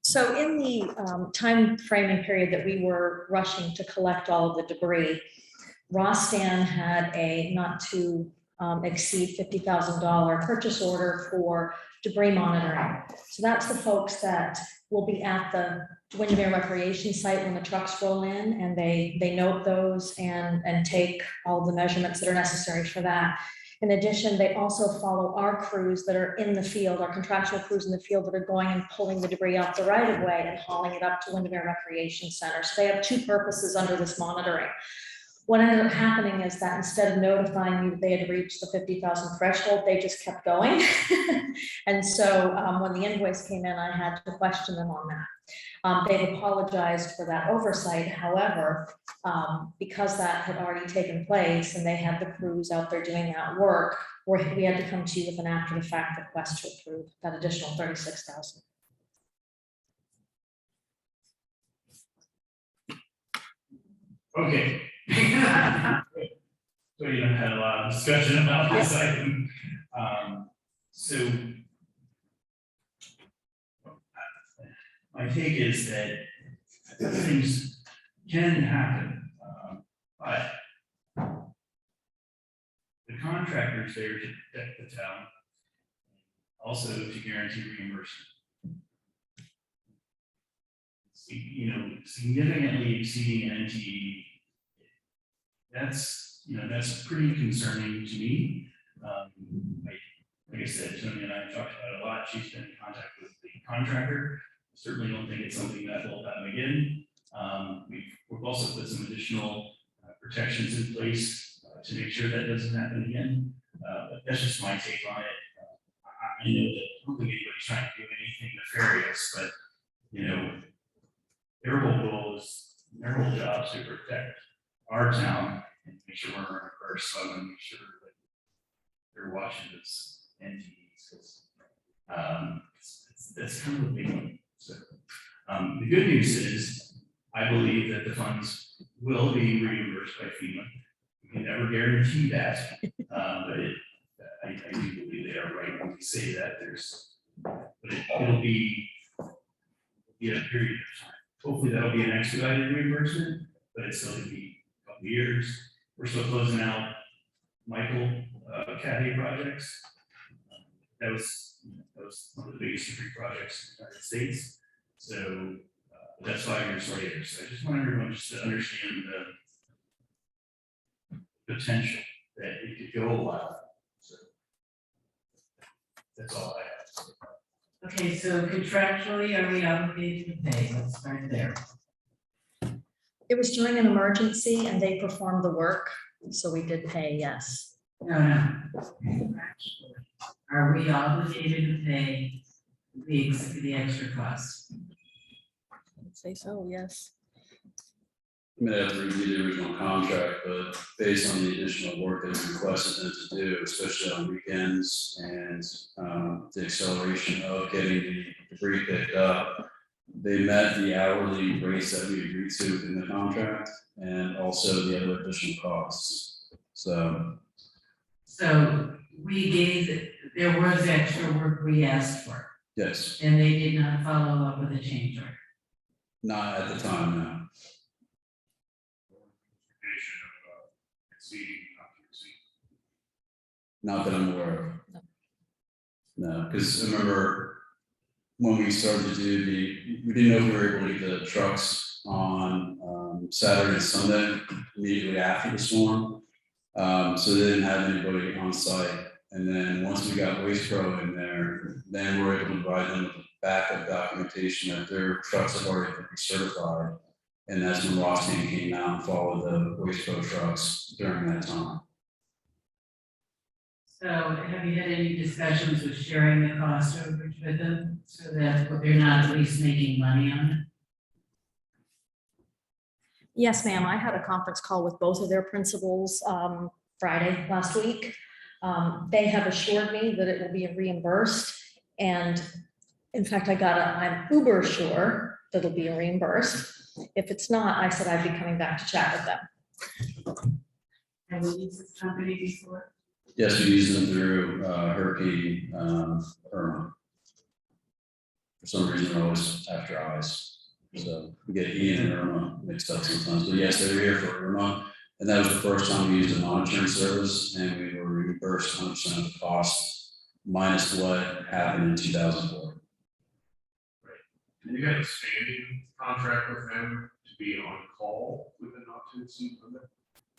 So in the time framing period that we were rushing to collect all of the debris, Rostan had a not to exceed $50,000 purchase order for debris monitoring. So that's the folks that will be at the Windermere Recreation Site when the trucks roll in, and they note those and take all the measurements that are necessary for that. In addition, they also follow our crews that are in the field, our contractual crews in the field that are going and pulling the debris out the right of way and hauling it up to Windermere Recreation Center. So they have two purposes under this monitoring. What ended up happening is that instead of notifying you that they had reached the 50,000 threshold, they just kept going. And so when the invoice came in, I had to question them on that. They've apologized for that oversight. However, because that had already taken place and they had the crews out there doing that work, we had to come to you with an after the fact request to approve that additional 36,000. Okay. So you haven't had a lot of discussion about this item. So my take is that things can happen, but the contractor's there to protect the town, also to guarantee reimbursement. Significantly exceeding an NTE, that's pretty concerning to me. Like I said, Tony and I have talked about it a lot. She's been in contact with the contractor. Certainly don't think it's something that will happen again. We've also put some additional protections in place to make sure that doesn't happen again. But that's just my take on it. I know that I don't think anybody's trying to do anything nefarious, but their whole goal is, their whole job is to protect our town and make sure we're in our first. So I want to make sure that they're watching this entities, because that's kind of a big one. So the good news is I believe that the funds will be reimbursed by FEMA. We can never guarantee that, but I do believe they are right when we say that. It'll be a period of time. Hopefully that'll be an expedited reimbursement, but it's still gonna be a couple of years. We're still closing out Michael Cat projects. That was one of the biggest debris projects in the United States. So that's 5 years later. So I just want everyone just to understand the potential that it could go a while. So that's all I have. Okay, so contractually, are we obligated to pay? Let's start there. It was during an emergency and they performed the work, so we did pay, yes. No. Contractually, are we obligated to pay the extra costs? I'd say so, yes. I mean, I have to review the original contract, but based on the additional work that we requested them to do, especially on weekends and the acceleration of getting the debris picked up, they met the hourly rates that we agreed to in the contract and also the other additional costs. So we gave, there was extra work we asked for. Yes, And they did not follow up with a change order. not at the time, no. Condition of exceeding, not to exceed. Not that I'm aware of. No, because remember, when we started to do we didn't know if we were able to get the trucks on Saturday and Sunday immediately after the storm. So they didn't have anybody on site. And then once we got Waste Pro in there, then we're able to provide them with backup documentation that their trucks have already been certified. And that's when Rossman came out and followed the Waste Pro trucks during that time. So have you had any discussions with sharing the cost overage with them so that they're not at least making money on it? Yes, ma'am. I had a conference call with both of their principals Friday last week. They have assured me that it will be reimbursed. And in fact, I'm uber sure that it'll be reimbursed. If it's not, I said I'd be coming back to chat with them. Have we used this company before? Yes, we use them through Hurricane Irma. For some reason, they're always after ice. So we get Ian and Irma mixed up sometimes. But yes, they were here for Irma. And that was the first time we used a monitoring service, and we were reimbursed 100% of the cost minus what happened in 2004. And you got a standing contract with them to be on call with a not to exceed limit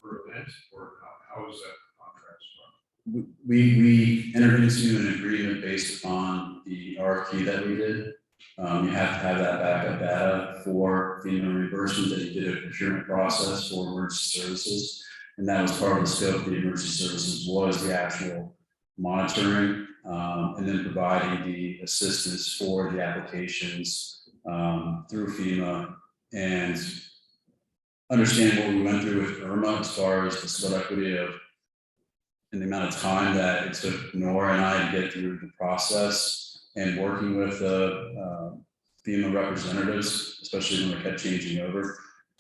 for events, or how is that contract structured? We entered into an agreement based upon the RFQ that we did. You have to have that backup data for FEMA reimbursement, that you did a procurement process for emergency services. And that was part of the scope of the emergency services, was the actual monitoring, and then providing the assistance for the applications through FEMA, and understand what we went through with Irma as far as the sweat equity of and the amount of time that it took Nora and I to get through the process, and working with FEMA representatives, especially when we kept changing over.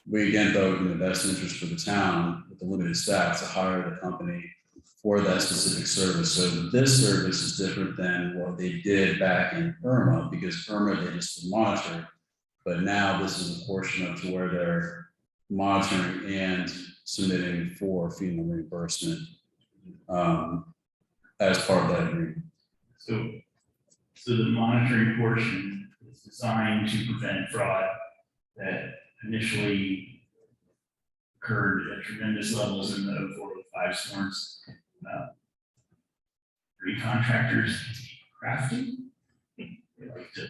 We again thought it would be in the best interest for the town with the limited staff to hire the company for that specific service. So this service is different than what they did back in Irma, because Irma, they just monitored. But now this is a portion of to where they're monitoring and submitting for FEMA reimbursement as part of that agreement. So the monitoring portion is designed to prevent fraud that initially occurred at tremendous levels in the 04 to 05 storms. Three contractors crafty. They like to,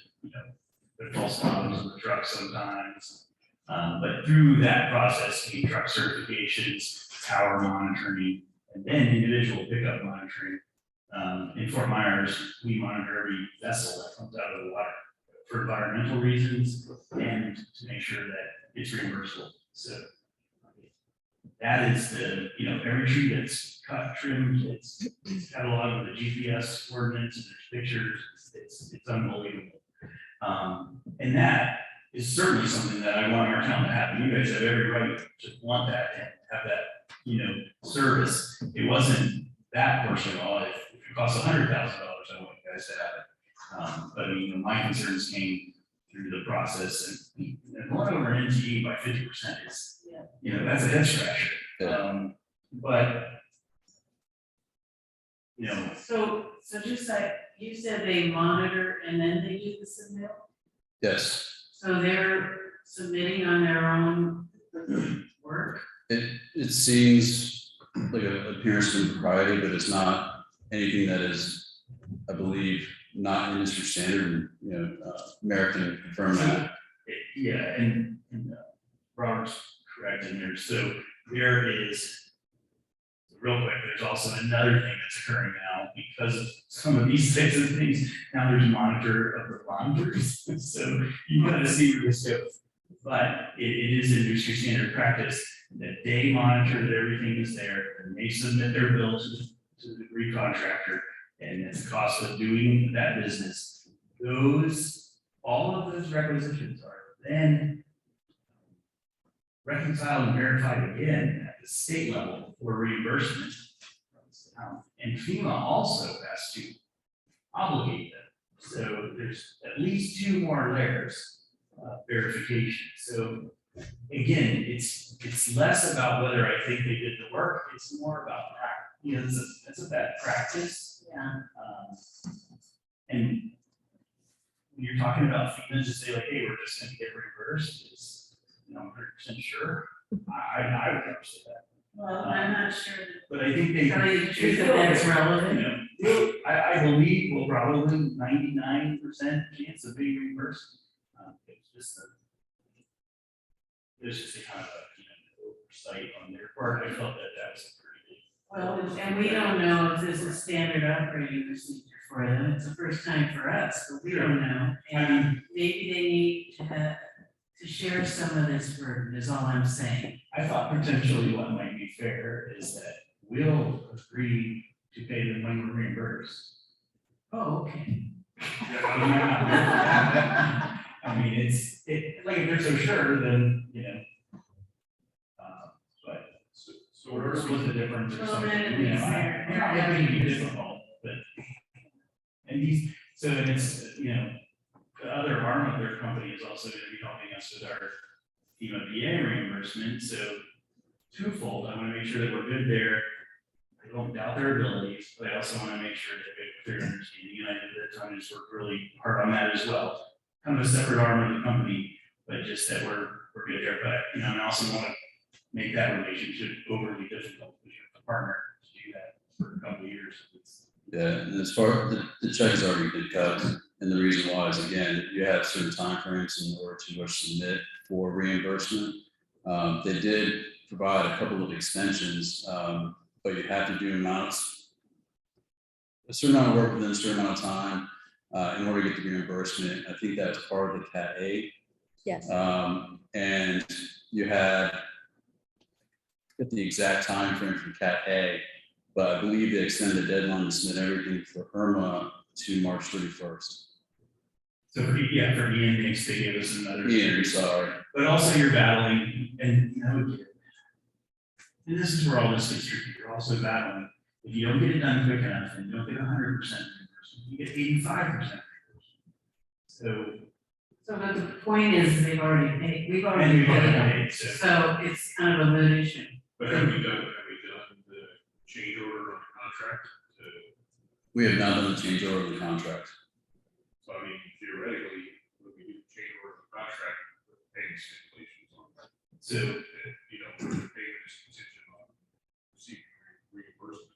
put false bottoms on the truck sometimes. But through that process, we truck certifications, tower monitoring, and then individual pickup monitoring. In Fort Myers, we monitor every vessel that comes out of the water for environmental reasons and to make sure that it's reimbursable. So that is every tree that's cut, trimmed, it's cataloged with a GPS coordinates, and there's pictures, it's unbelievable. And that is certainly something that I want our town to have. You guys have every right to want that and have that, service. It wasn't that portion of all. If it costs $100,000, I want you guys to have it. But my concerns came through the process, and going over an NGE by 50% is, that's a head scratcher. So just like you said, they monitor and then they do the submit. Yes, So they're submitting on their own work. it seems like an appearance of impropriety, but it's not anything that is, I believe, not industry standard. American confirm that. Yeah, and Robert's correct in there. So there is, real quick, there's also another thing that's occurring now because of some of these types of things. Now there's a monitor of the monitors. So you gotta see where this goes. But it is industry standard practice that they monitor that everything is there, and they submit their bill to the recontractor, and it's the cost of doing that business. All of those requisitions are then reconciled and verified again at the state level for reimbursement. And FEMA also has to obligate them. So there's at least 2 more layers of verification. So again, it's less about whether I think they did the work, it's more about it's a bad practice. Yeah. And when you're talking about FEMA, just say like, hey, we're just gonna get reimbursed, it's, 100% sure. I would never say that. Well, I'm not sure. But I think they. Tell you the truth, that that's relevant. I believe we'll probably 99% chance of being reimbursed. It's just there's just a kind of oversight on their part. I felt that was a pretty big. Well, and we don't know if this is standard operating procedure for them. It's the first time for us, but we don't know. And maybe they need to share some of this burden, is all I'm saying. I thought potentially what might be fair is that we'll agree to pay them when we're reimbursed. Oh, okay. I mean, it's like if they're so sure, then, but So or split the difference or Well, something, then it makes sense. it may be difficult, but. And it's, the other arm of their company is also gonna be helping us with our FEMA PA reimbursement, so twofold, I wanna make sure that we're good there. I don't doubt their abilities, but I also wanna make sure that we have clear understanding, and I know that Tony just worked really hard on that as well. Kind of a separate arm of the company, but just that we're good there, but, I also wanna make that relationship overly difficult, because you have to partner to do that for a couple of years. Yeah, and as far, the check has already been cut, and the reason why is, again, you have certain timeframes in order to submit for reimbursement. They did provide a couple of extensions, but you have to do a certain amount of work within a certain amount of time, in order to get the reimbursement. I think that's part of the Cat A. Yes. And you had, get the exact time frame for Cat A, but I believe they extended the deadline to submit everything for Irma to March 31st. So for Ian, they gave us another. Ian, sorry. But also you're battling, and and this is where all this gets tricky, you're also battling, if you don't get it done quick enough and you don't get 100% reimbursement, you get 85%. So. So but the point is, they've already paid, we've And already we've already paid, paid, so. so it's kind of a moot issue. But have we done the change order on the contract to, We have not done the change order of the contract. so I mean, theoretically, when we do the change order of the contract, the payment stipulations on that. So, The payment is contingent on receiving reimbursement.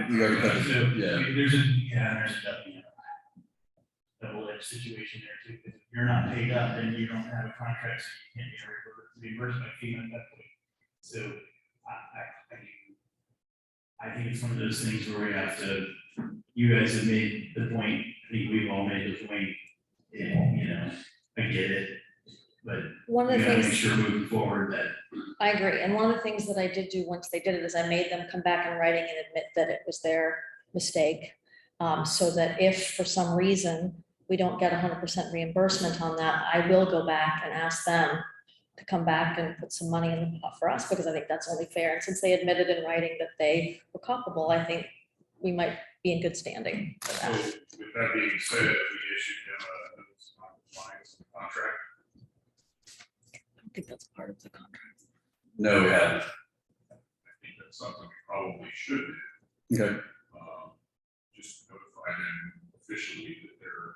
We already cut it, so yeah. there's a double-edged situation there too, because if you're not paid up, then you don't have a contract, so you can't be reimbursed by FEMA at that point. So I think it's one of those things where we have to, you guys have made the point, I think we've all made the point, and, I get it, but One of we the gotta make things, sure moving forward that. I agree, and one of the things that I did do once they did it is I made them come back in writing and admit that it was their mistake. So that if for some reason we don't get 100% reimbursement on that, I will go back and ask them to come back and put some money in the pot for us, because I think that's only fair. And since they admitted in writing that they were culpable, I think we might be in good standing for So that. with that being said, we issued them a notice of non-compliance in the contract. I don't think that's part of the contract. No, we haven't. I think that's something we probably should do. Okay. Just notify them officially that they're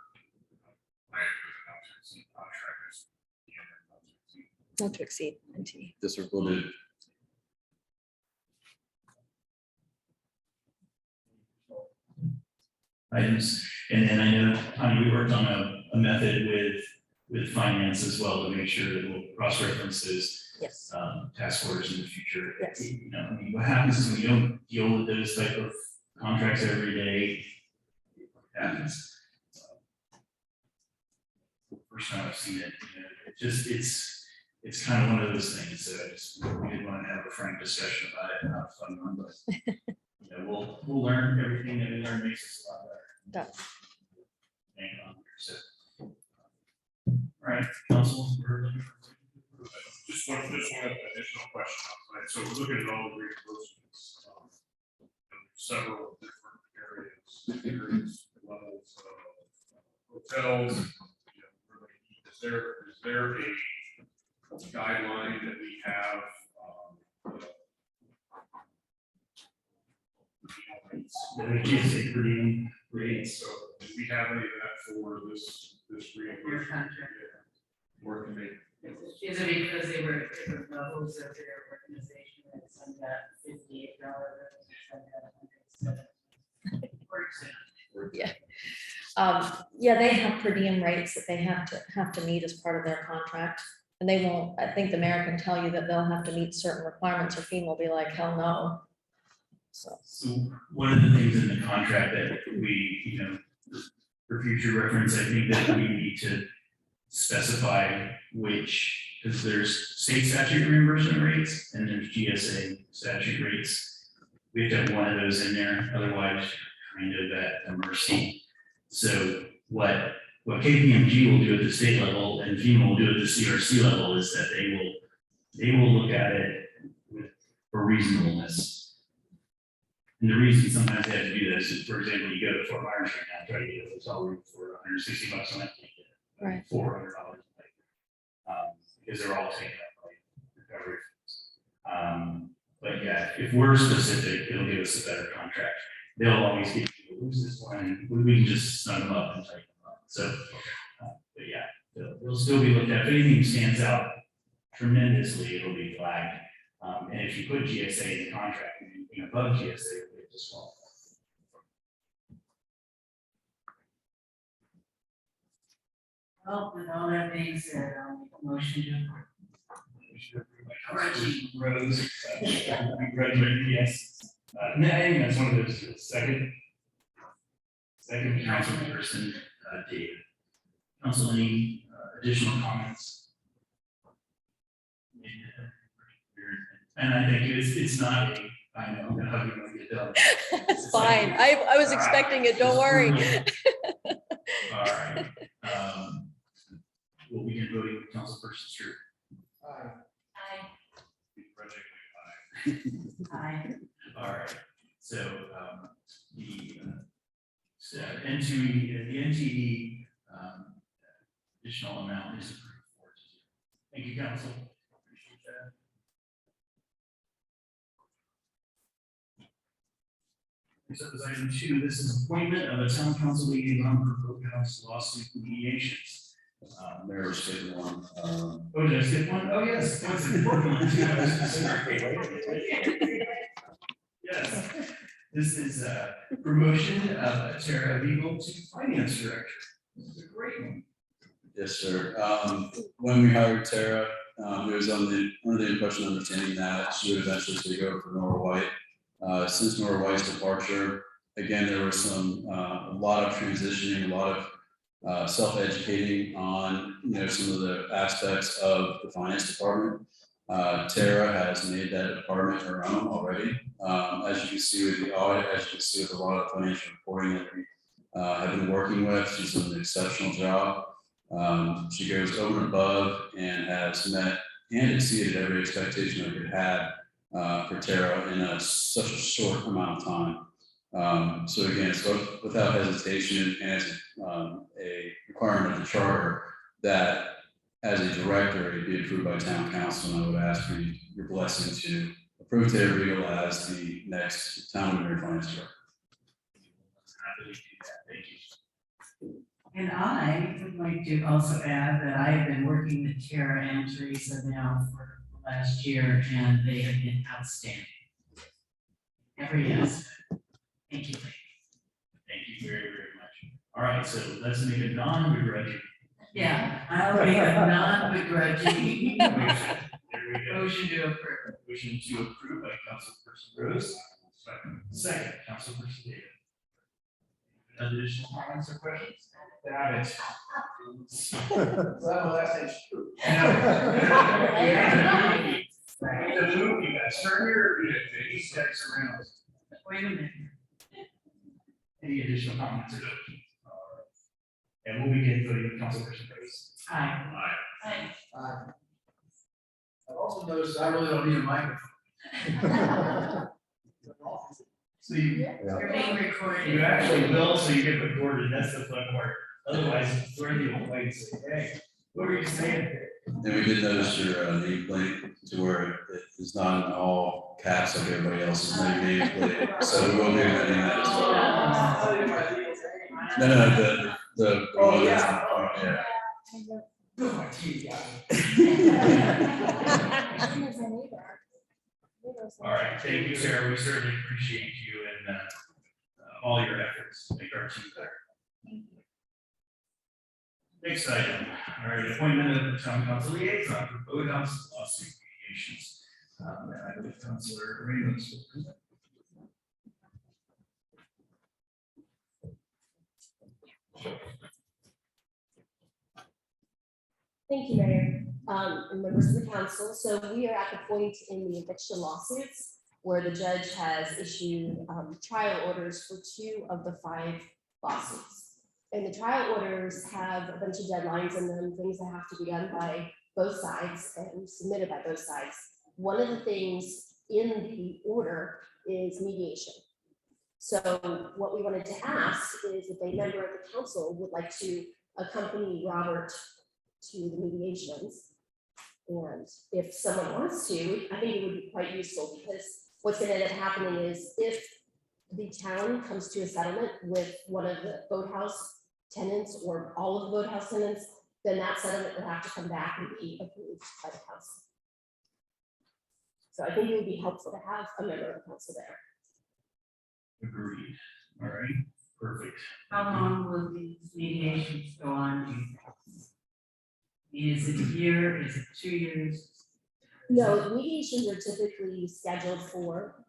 planning with an out-of-seat contract is the end of out-of-seat. Not to exceed NT. This will do. Items, and then I know, Tony, we worked on a method with finance as well to make sure that we'll cross-reference those Yes. task orders in the future. Yes. I mean, what happens is when you don't deal with those type of contracts every day, it happens. First time I've seen it, it just, it's kind of one of those things that we did want to have a frank discussion about it, not a fun one, but we'll learn everything that we learn makes us a lot better. Done. Hang on, so. All right, council. Just one additional question outside. So we're looking at all the reimbursements. Several different areas hotels, is there a guideline that we have? The GSA per diem rates. So do we have any of that for this Your reimbursement? contract. Or can they? Is it because they were different levels of their organization, and some got $58, some got $107? For example. Yeah, they have per diem rates that they have to meet as part of their contract. And they won't, I think the mayor can tell you that they'll have to meet certain requirements, or FEMA will be like, hell no. So, One of the things in the contract that we, for future reference, I think that we need to specify which, because there's state statute reimbursement rates and there's GSA statute rates. We have to have one of those in there, otherwise kind of at a mercy. So what KPMG will do at the state level and FEMA will do at the CRC level is that they will look at it for reasonableness. And the reason sometimes they have to do this is, for example, you go to Fort Myers right now, try to get a hotel room for $160 a night, you get Right. $400 a night. Because they're all taken up by recovery funds. But yeah, if we're specific, it'll give us a better contract. They'll always give you, who's this one, and we can just snug them up and tighten them up. So, but yeah, they'll still be looked at. If anything stands out tremendously, it'll be flagged. And if you put GSA in the contract, anything above GSA, it'll be disqualified. Well, with all that being said, I'll make a motion to Reggie Rose, graduated, yes. Nay, that's one of those, second council person, David. Council, any additional comments? And I think it's not, I know, I'm gonna get done. it's fine. I was expecting it, don't worry. All right. We'll begin voting with Councilperson Stewart. aye. All right, so the NTE additional amount is approved for today. Thank you, council. Appreciate that. Next up is item 2. This is appointment of a town council liaison for Oak House lawsuit mediations. Mayor skipped one. Oh, did I skip one? Oh, yes, that's an important one too. Yes, this is a promotion of Tara Beagle to finance director. This is a great one. Yes, sir. When we hired Tara, it was under the impression, understanding that she would eventually take over for Nora White. Since Nora White's departure, again, there was a lot of transitioning, a lot of self-educating on, some of the aspects of the finance department. Tara has made that department her own already. As you can see with the audit, as you can see with a lot of financial reporting that we have been working with, she's done an exceptional job. She goes over and above and has met and exceeded every expectation that we had for Tara in such a short amount of time. So again, so without hesitation and as a requirement of the charter that as a director, it be approved by town council, and I would ask for your blessing to approve Tara Beagle as the next town of Windermere finance director. Happy to do that. Thank you. And I would like to also add that I have been working with Tara and Teresa now for the last year, and they have been outstanding. Every aspect. Thank you. Thank you very, very much. All right, so let's make a non-begrudging. Yeah, I'll make a non-begrudging There we go. motion to approve. Motion to approve by Councilperson Rose. Second, Councilperson David. Additional comments or questions? Got it. Well, that's true. The movie, that's turn your, he sticks around. Wait a minute. Any additional comments or questions? And we'll begin voting with Councilperson Rose. Aye. I've also noticed I really don't need a microphone. So you You're being recorded. actually will, so you get recorded, that's the fun part. Otherwise, we're the only way to say, hey, what are you saying here? And we did notice your nameplate to where it is not in all caps like everybody else's nameplate. So we will be amending that as well. No, the. Oh, one yeah. that's- yeah. My teeth got me. All right, thank you, Sarah. We certainly appreciate you and all your efforts to make our team better. Next item, all right, appointment of the town council liaison for both houses lawsuit mediations. And I believe Councilor Reynolds will present. Thank you, Mayor, and members of the council. So we are at the point in the eviction lawsuits where the judge has issued trial orders for 2 of the 5 lawsuits. And the trial orders have a bunch of deadlines in them, things that have to be done by both sides and submitted by both sides. One of the things in the order is mediation. So what we wanted to ask is if a member of the council would like to accompany Robert to the mediations. And if someone wants to, I think it would be quite useful, because what's gonna end up happening is if the town comes to a settlement with one of the boathouse tenants or all of the boathouse tenants, then that settlement would have to come back and be approved by the council. So I think it would be helpful to have a member of the council there. Agreed. All right, perfect. How long will these mediations go on? Do you think? Is it a year? Is it 2 years? No, mediations are typically scheduled for a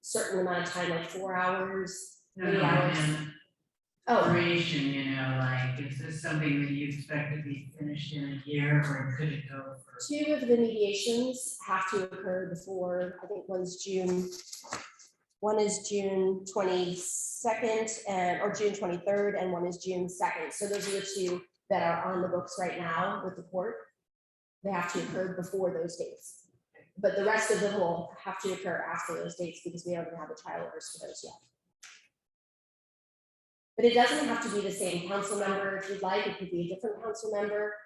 certain amount of time, like 4 hours, No, 8 no, hours. and Oh, duration, you know, like, is this something that you expect to be finished in a year, or could it go for? 2 of the mediations have to occur before, I think one is June 22nd or June 23rd, and one is June 2nd. So those are the 2 that are on the books right now with the court. They have to occur before those dates. But the rest of them will have to occur after those dates, because we don't have the trial orders for those yet. But it doesn't have to be the same council member. If you'd like, it could be a different council member.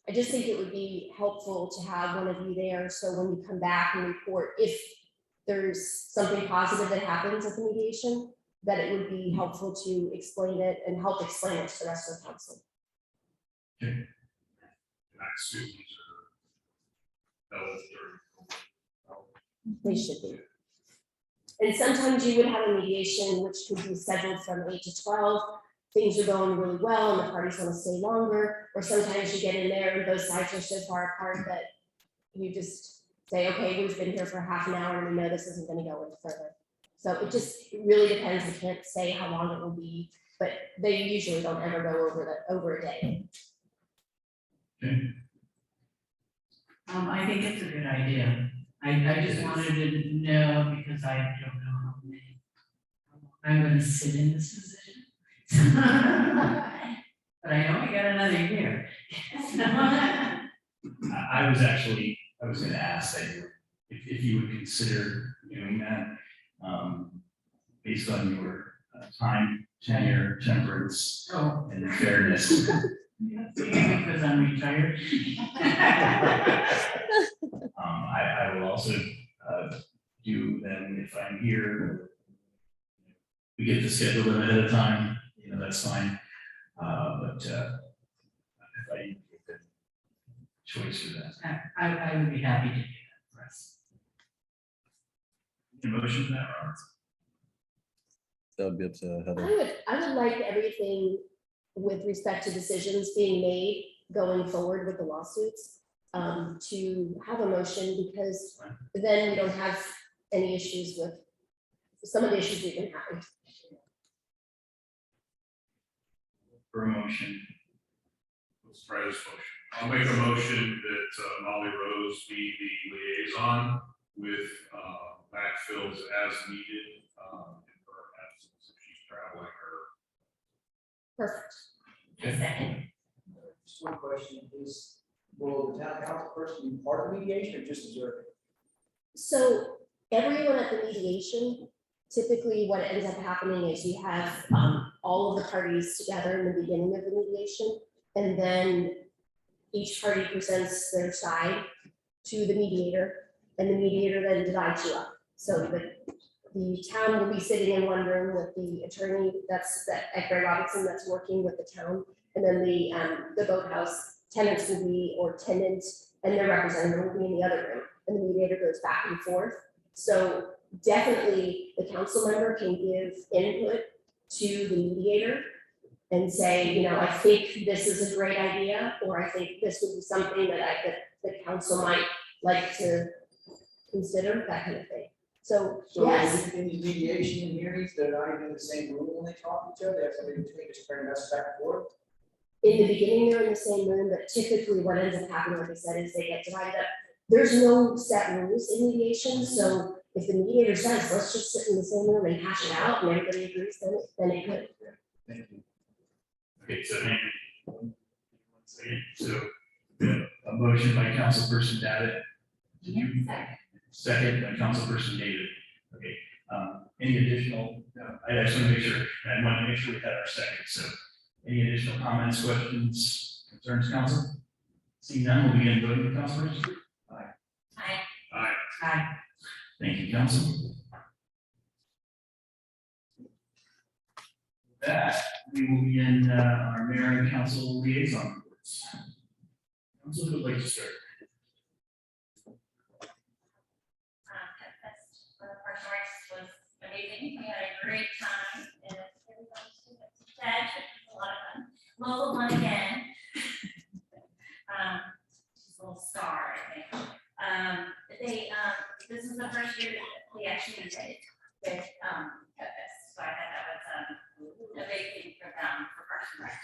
I just think it would be helpful to have one of you there, so when you come back and report, if there's something positive that happens at the mediation, that it would be helpful to explain it and help explain it to the rest of the council. And I assume these are held during. They should be. And sometimes you would have a mediation which could be scheduled from 8 to 12. Things are going really well and the parties want to stay longer, or sometimes you get in there and both sides are so far apart that you just say, okay, we've been here for half an hour and we know this isn't going to go any further. So it really depends. I can't say how long it will be, but they usually don't ever go over a day. I think it's a good idea. I just wanted to know, because I don't know how many, I'm gonna sit in this position. But I only got another year. I was gonna ask that if you would consider doing that, based on your time, tenure, temperance, Oh, and fairness. because I'm retired. I will also do then, if I'm here, we get the schedule in ahead of time, you know, that's fine. But if I get the choice for that. I would be happy to do that for us. Any motion for that, Robert? That would be up to Heather. I would like everything with respect to decisions being made going forward with the lawsuits, to have a motion, because then we don't have any issues with some of the issues we've been having. For a motion, Let's try this motion. I'll make a motion that Molly Rose be the liaison with backfills as needed in her absence if she's traveling or. Perfect. Second. Just one question is, will the town council person be part of the mediation or just observing? So everyone at the mediation typically what ends up happening is you have all of the parties together in the beginning of the mediation, and then each party presents their side to the mediator, and the mediator then divides you up. So the town will be sitting in one room with the attorney, that's Edgar Robinson, that's working with the town, and then the boathouse tenants will be, or tenants and their representative will be in the other room, and the mediator goes back and forth. So definitely the council member can give input to the mediator and say, you know, I think this is a great idea, or I think this would be something that the council might like to consider, that kind of thing. So, So yes, in these mediation hearings, they're not even in the same room when they talk to each other, they have somebody between just bring us back and forth. in the beginning, they're in the same room, but typically what ends up happening, like I said, is they get divided up. There's no set rules in mediation, so if the mediator says, let's just sit in the same room and hash it out, and everybody agrees, then it could. Thank you. Okay, so Henry, one second. So we have a motion by Councilperson Davitt. Did you? Second by Councilperson David. Okay, any additional, I just want to make sure, and I want to make sure we had our second, so any additional comments, questions, concerns, council? Seeing none, we'll begin voting with councilors. Aye. Thank you, council. With that, we will begin our mayor and council liaison reports. Council, who would like to start? The first race was amazing. We had a great time and everybody stood up to judge, which was a lot of fun. Local won again. She's a little star, I think. This is the first year that we actually did with Cut Fest. So I thought that was a big thing for them, for Parks and Rec.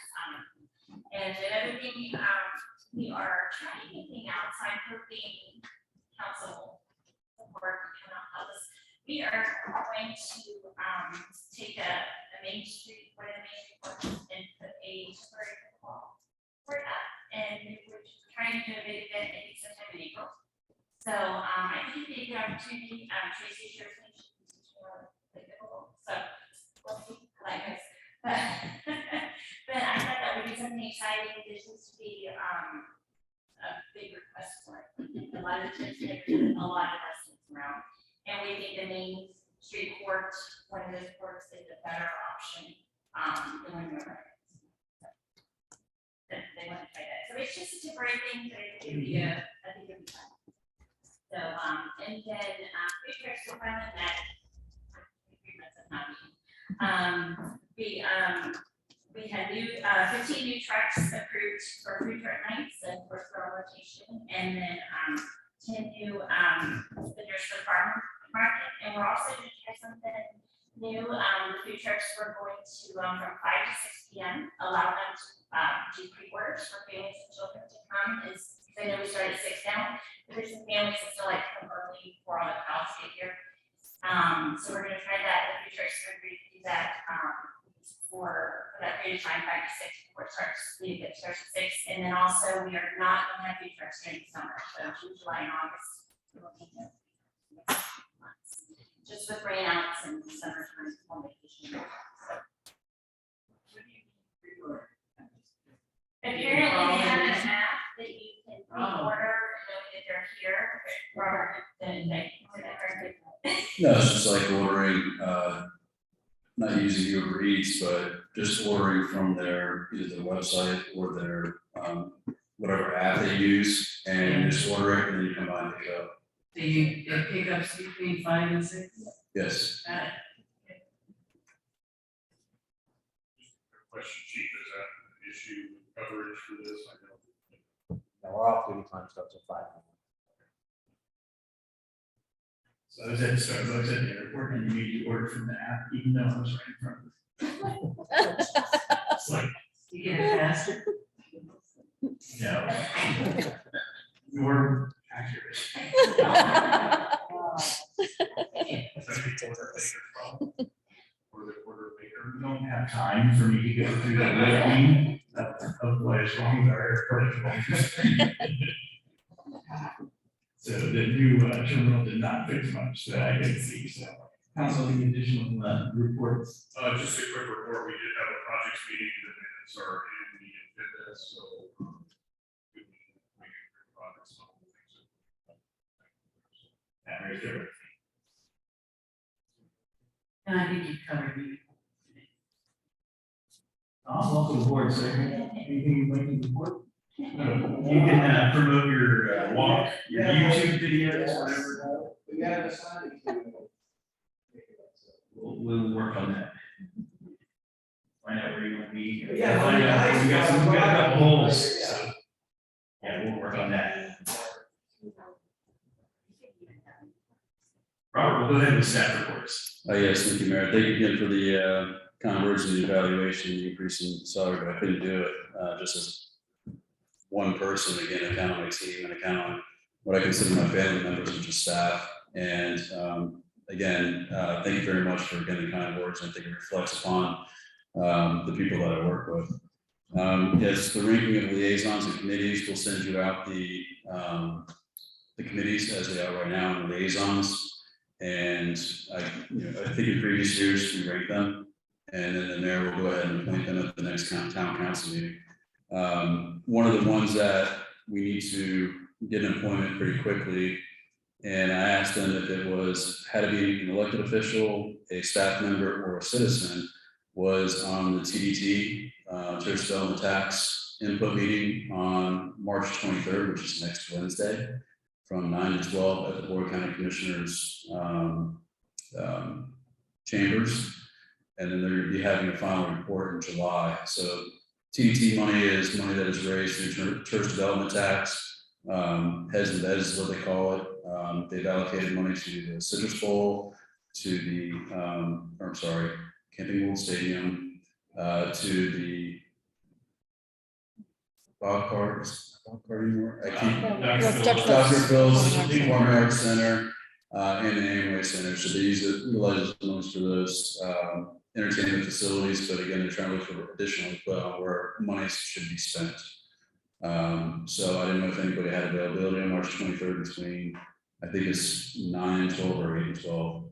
And another thing, we are trying anything outside for being council support and help us. We are going to take a main street, one of the main street corners, and put a temporary wall for that. And we're trying to do a big event maybe sometime in April. So I think it'd be a good opportunity. Tracy shares me, so we'll see how that goes. But I thought that would be something exciting. This needs to be a big request for it. A lot of tips, a lot of lessons around. And we think the main street court, one of those courts, is a better option than when we're they want to try that. So it's just a temporary thing, but I think it'd be fun. So and then food trucks were finally met. 3 months of not meeting. We had 15 new trucks approved for food truck nights and for rotation, and then 10 new vendors for the farm market. And we're also going to try something new. The food trucks were going to from 5 to 6 p.m. allow them to do pre-orders for families and children to come. I know we started at 6 now, but there's some families that still like to come early for all the pals to get here. So we're going to try that. The food trucks are agreed to do that for that period of time, 5 to 6 before it starts. We get starts at 6, and then also we are not going to have food trucks during the summer. So June, July, and August, we're looking at just with rainouts and summer time on vacation. So. Apparently they have an app that you can pre-order, know that they're here. Robert, No, it's just like ordering, not using Uber Eats, but just ordering from their, either their website or their, whatever app they use, and just order it and then you come by and pick it up. Do you get pickups between 5 and 6? Yes. Got it. Question, Chief, is that an issue coverage for this? I know. Now, our off-duty time starts at 5. So I was at Starbucks at the airport and you made the order from the app, even though I was right in front of it. It's like, You get it faster? no. You're accurate. Is that the order taker problem? Or the order maker? You don't have time for me to go through the litany of what is wrong with our airport at the moment. So the new terminal did not fix much that I didn't see, so Council, any additional reports? Just a quick report, we did have a project meeting, the minutes are in the agenda, so. We can make good progress on all things. Very good. And I think you covered it. Welcome aboard, sir. Anything you'd like to report? You can promote your walk, your YouTube videos, whatever. We got a sign. We'll work on that. Find out where you want to be. Yeah, Find out, we got a couple holes, Yeah. so. Yeah, we'll work on that. Robert, we'll go ahead with staff reports. Yes, thank you, Mayor. Thank you again for the kind of words of the evaluation, the increase in salary, but I couldn't do it just as one person, again, account on my team and account on what I consider my family members, which is staff. And again, thank you very much for again the kind words. I think it reflects upon the people that I work with. Yes, the ranking of liaisons and committees will send you out the committees as they are right now and liaisons. And I think in previous years we rank them, and then the mayor will go ahead and appoint them at the next town council meeting. One of the ones that we need to get an appointment pretty quickly, and I asked them if it had to be an elected official, a staff member, or a citizen, was on the TDT, Tourist Development Tax Input Meeting on March 23rd, which is next Wednesday, from 9 to 12 at the Board of County Commissioners chambers. And then they're going to be having a final report in July. So TDT money is money that is raised through tourist development tax. Heads and beds is what they call it. They've allocated money to the Citrus Bowl, to the, Camping World Stadium, to the dog cart anymore. Dr. Phil's Warm Arts Center, and the Amway Center. So they utilize those funds for those entertainment facilities, but again, they're trying to look for additional where money should be spent. So I didn't know if anybody had availability on March 23rd between, I think it's 9 and 12 or 8 and 12.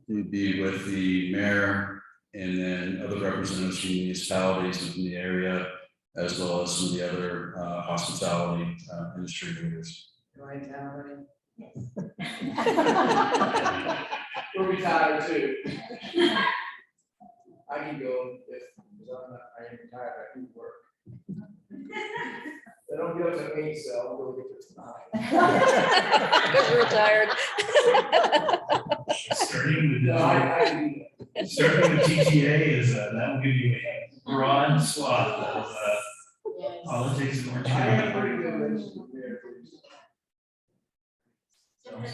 You'd be with the mayor and then other representatives from municipalities and from the area, as well as some of the other hospitality industry leaders. Right now, we're retired too. I can go if, I am retired, I do work. They don't get up to 8, so I'll go get to 9. Because you're retired. Starting with TTA is, that will give you a broad swath of politics in Orange I am County. pretty good at this. Just to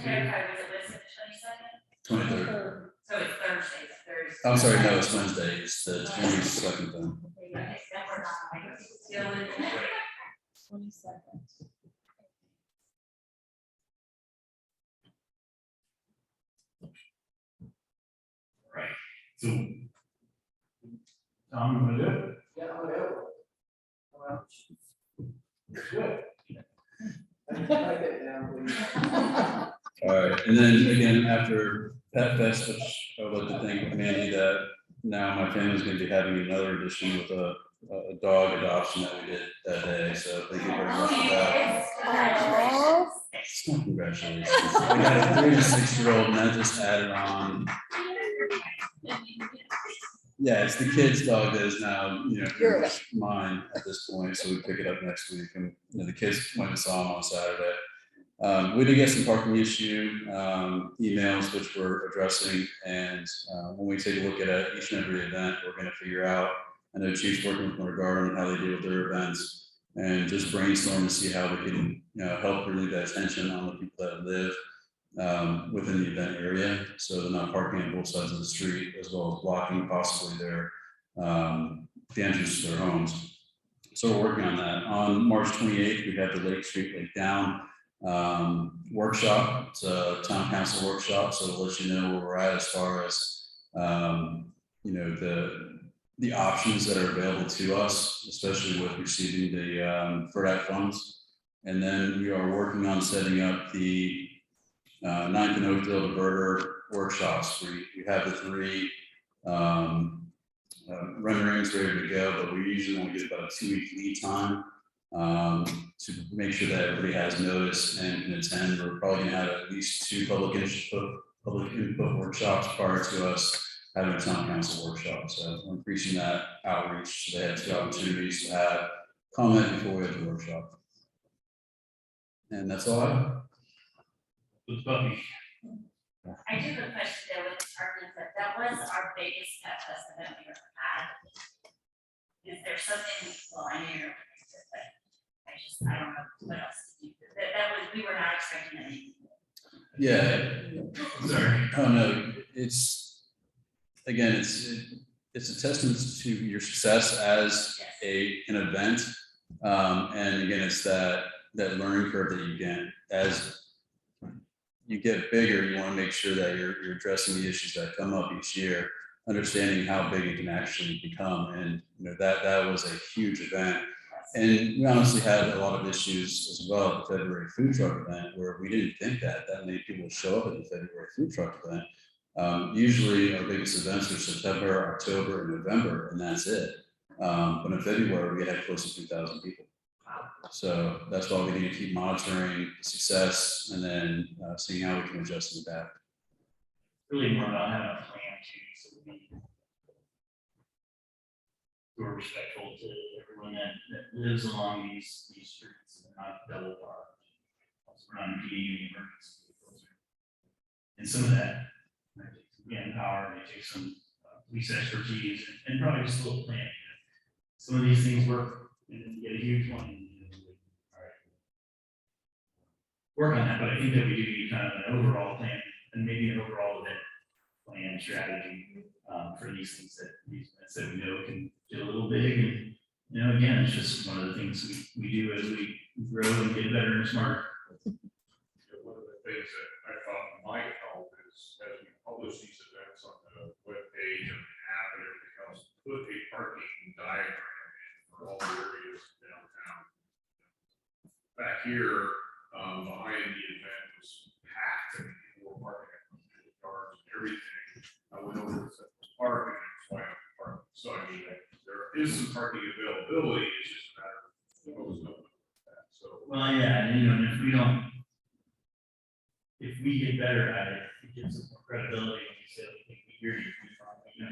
clarify, was it listed 22nd? 23rd. So it's Thursday. I'm sorry, no, it's Wednesday. It's the 22nd then. Okay, then we're not, like, still in. 22nd. Right, so. Tom, you wanna do it? Yeah, I'm available. Well, good. I can write that down, please. All right, and then again, after Pet Fest, which I would like to thank Mandy that now my family's gonna be having another edition with a dog adoption that we did that day, so thank you very much for that. Congratulations. I got a 3 to 6-year-old and that just added on. Yeah, it's the kid's dog that is now, pretty much mine at this point, so we pick it up next week, and, the kids went and saw him on Saturday. We did get some parking issue emails which we're addressing, and when we take a look at each and every event, we're gonna figure out, I know Chief's working with Winter Garden, how they deal with their events, and just brainstorm to see how we can, help relieve that tension on the people that live within the event area, so they're not parking on both sides of the street, as well as blocking possibly their the entrance to their homes. So we're working on that. On March 28th, we have the Lake Street Lake Down workshop. It's a town council workshop, so it'll let you know where we're at as far as the options that are available to us, especially with receiving the FERDAC funds. And then we are working on setting up the 9th and Oakdale diverter workshops. We have the 3 renderings ready to go, but we usually only get about a 2-week lead time to make sure that everybody has notice and can attend. We're probably gonna have at least 2 public input workshops prior to us having a town council workshop. So we're increasing that outreach. So they have 2 opportunities to have comment before we have the workshop. And that's all I have. With Buffy. I do have a question there with parking, but that was our biggest pet festival we ever had. Is there something, well, I know you're, but I don't know what else to do. That was, we were not expecting anything. Yeah. Sorry. Oh, no, it's, again, it's a testament to your success as an event. And again, it's that learning curve that you get as you get bigger. You want to make sure that you're addressing the issues that come up each year, understanding how big it can actually become. And that was a huge event. And we honestly had a lot of issues as well at the February food truck event, where we didn't think that many people would show up at the February food truck event. Usually our biggest events are September, October, and November, and that's it. But in February, we had close to 2,000 people. So that's why we need to keep monitoring success and then seeing how we can adjust and adapt. Really more about having a plan too, so we're respectful to everyone that lives along these streets and not double parked. We're not impeding emergency vehicles. And some of that might take some manpower, may take some police expertise, and probably just a little planning. Some of these things work, and then you get a huge one. All right. Work on that, but I think that we do need kind of an overall plan and maybe an overall event plan strategy for these things that we know can get a little big. And again, it's just one of the things we do as we grow and get better and smarter. One of the things that I thought might help is as we publish these events on the webpage and the app and everything else, put a parking diagram in for all the areas downtown. Back here, behind the event was packed and people were parking at cars and everything. I went over to parking and it's why I'm parking. So I mean, there is some parking availability, it's just a matter of what was going on with that. So. Well, yeah, and if we get better at it, it gives us more credibility when we say, okay, we hear you,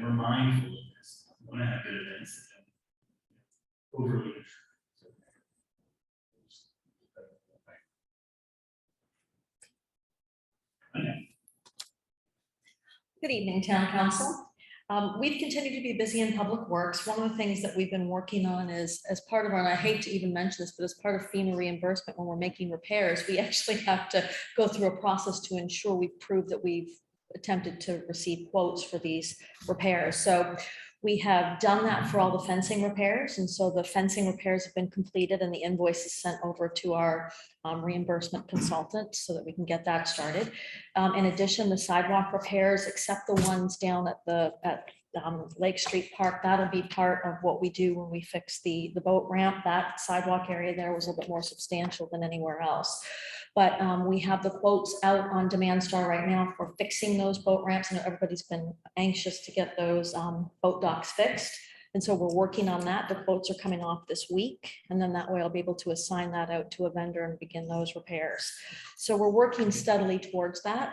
we're mindful of this. We want to have good events that don't overly intrude. Good evening, Town Council. We've continued to be busy in public works. One of the things that we've been working on is, as part of our, and I hate to even mention this, but as part of FEMA reimbursement, when we're making repairs, we actually have to go through a process to ensure we've proved that we've attempted to receive quotes for these repairs. So we have done that for all the fencing repairs. And so the fencing repairs have been completed and the invoice is sent over to our reimbursement consultant so that we can get that started. In addition, the sidewalk repairs, except the ones down at Lake Street Park, that'll be part of what we do when we fix the boat ramp. That sidewalk area there was a little bit more substantial than anywhere else. But we have the quotes out on Demand Star right now for fixing those boat ramps. I know everybody's been anxious to get those boat docks fixed. And so we're working on that. The quotes are coming off this week. And then that way I'll be able to assign that out to a vendor and begin those repairs. So we're working steadily towards that,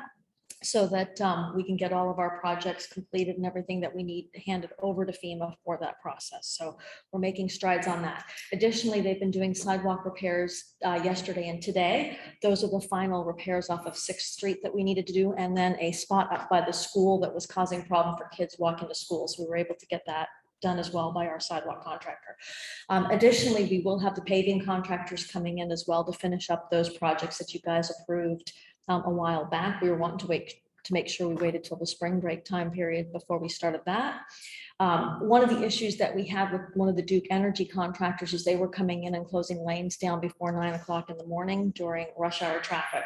so that we can get all of our projects completed and everything that we need handed over to FEMA for that process. So we're making strides on that. Additionally, they've been doing sidewalk repairs yesterday and today. Those are the final repairs off of 6th Street that we needed to do. And then a spot up by the school that was causing a problem for kids walking to school. So we were able to get that done as well by our sidewalk contractor. Additionally, we will have the paving contractors coming in as well to finish up those projects that you guys approved a while back. We were wanting to wait to make sure we waited till the spring break time period before we started that. One of the issues that we had with one of the Duke Energy contractors is they were coming in and closing lanes down before 9 o'clock in the morning during rush hour traffic.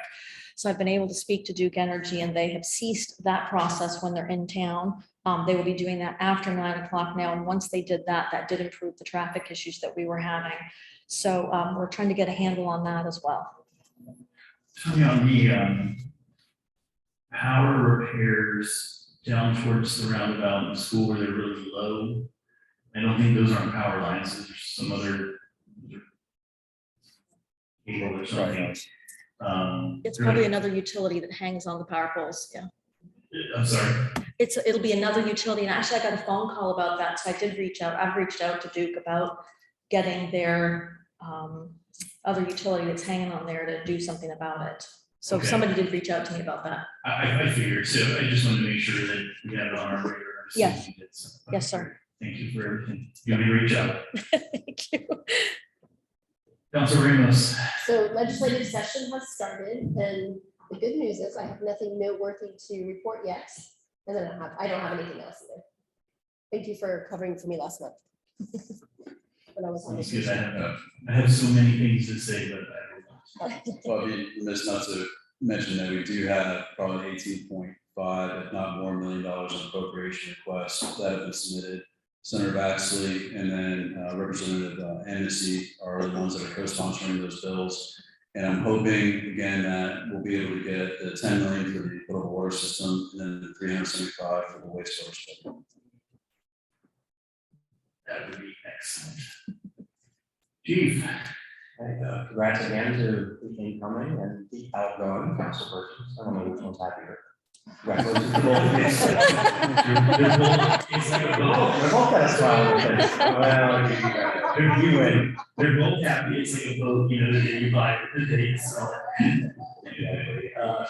So I've been able to speak to Duke Energy and they have ceased that process when they're in town. They will be doing that after 9 o'clock now. And once they did that, that did improve the traffic issues that we were having. So we're trying to get a handle on that as well. Tell me on the power repairs down towards the roundabout in the school where they're really low. I don't think those aren't power lines, those are some other cable or something. It's probably another utility that hangs on the power poles, yeah. I'm sorry. It'll be another utility, and actually I got a phone call about that, so I did reach out, I've reached out to Duke about getting their other utility that's hanging on there to do something about it. So Okay. somebody did reach out to me about that. I figured, so I just wanted to make sure that we have it on our radar. Yes. Yes, sir. Thank you for everything. You want me to reach out? Thank you. Councilor Ramos. So legislative session has started, and the good news is I have nothing noteworthy to report yet. And then I don't have anything else either. Thank you for covering for me last month. When I was on That's good. vacation. I have so many things to say, but I don't know. Well, we missed not to mention that we do have probably 18.5, if not more, $1 million in appropriation requests that have been submitted. Senator Baxley and then Representative Amnesty are the ones that are co-sponsoring those bills. And I'm hoping, again, that we'll be able to get the 10 million for the potable water system and then the 375 for the wastewater system. That would be excellent. Chief. Congrats again to the incoming and the outgoing council persons. I don't know which one's happier. Congratulations to both of you. It's like a vote. We're both got a smile on their face. Well, you win. They're both happy. It's like a vote, you know, that you buy the date, so.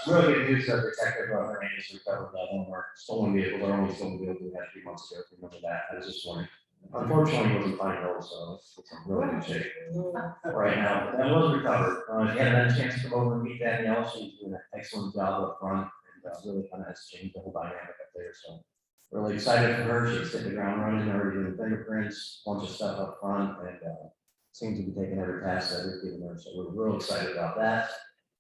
Really good news that Detective Hernandez has recovered that one of our stolen vehicles, our only stolen vehicle we had 3 months ago. Remember that? I was just wondering. Unfortunately, it wasn't fine at all, so it's in really good shape right now. But that was recovered. If you haven't had a chance to come over and meet Danielle, she's doing an excellent job up front and really kind of has changed the whole dynamic up there. So really excited for her. She's hit the ground running, already doing fingerprints, bunch of stuff up front, and seems to be taking every task that we've given her. So we're real excited about that.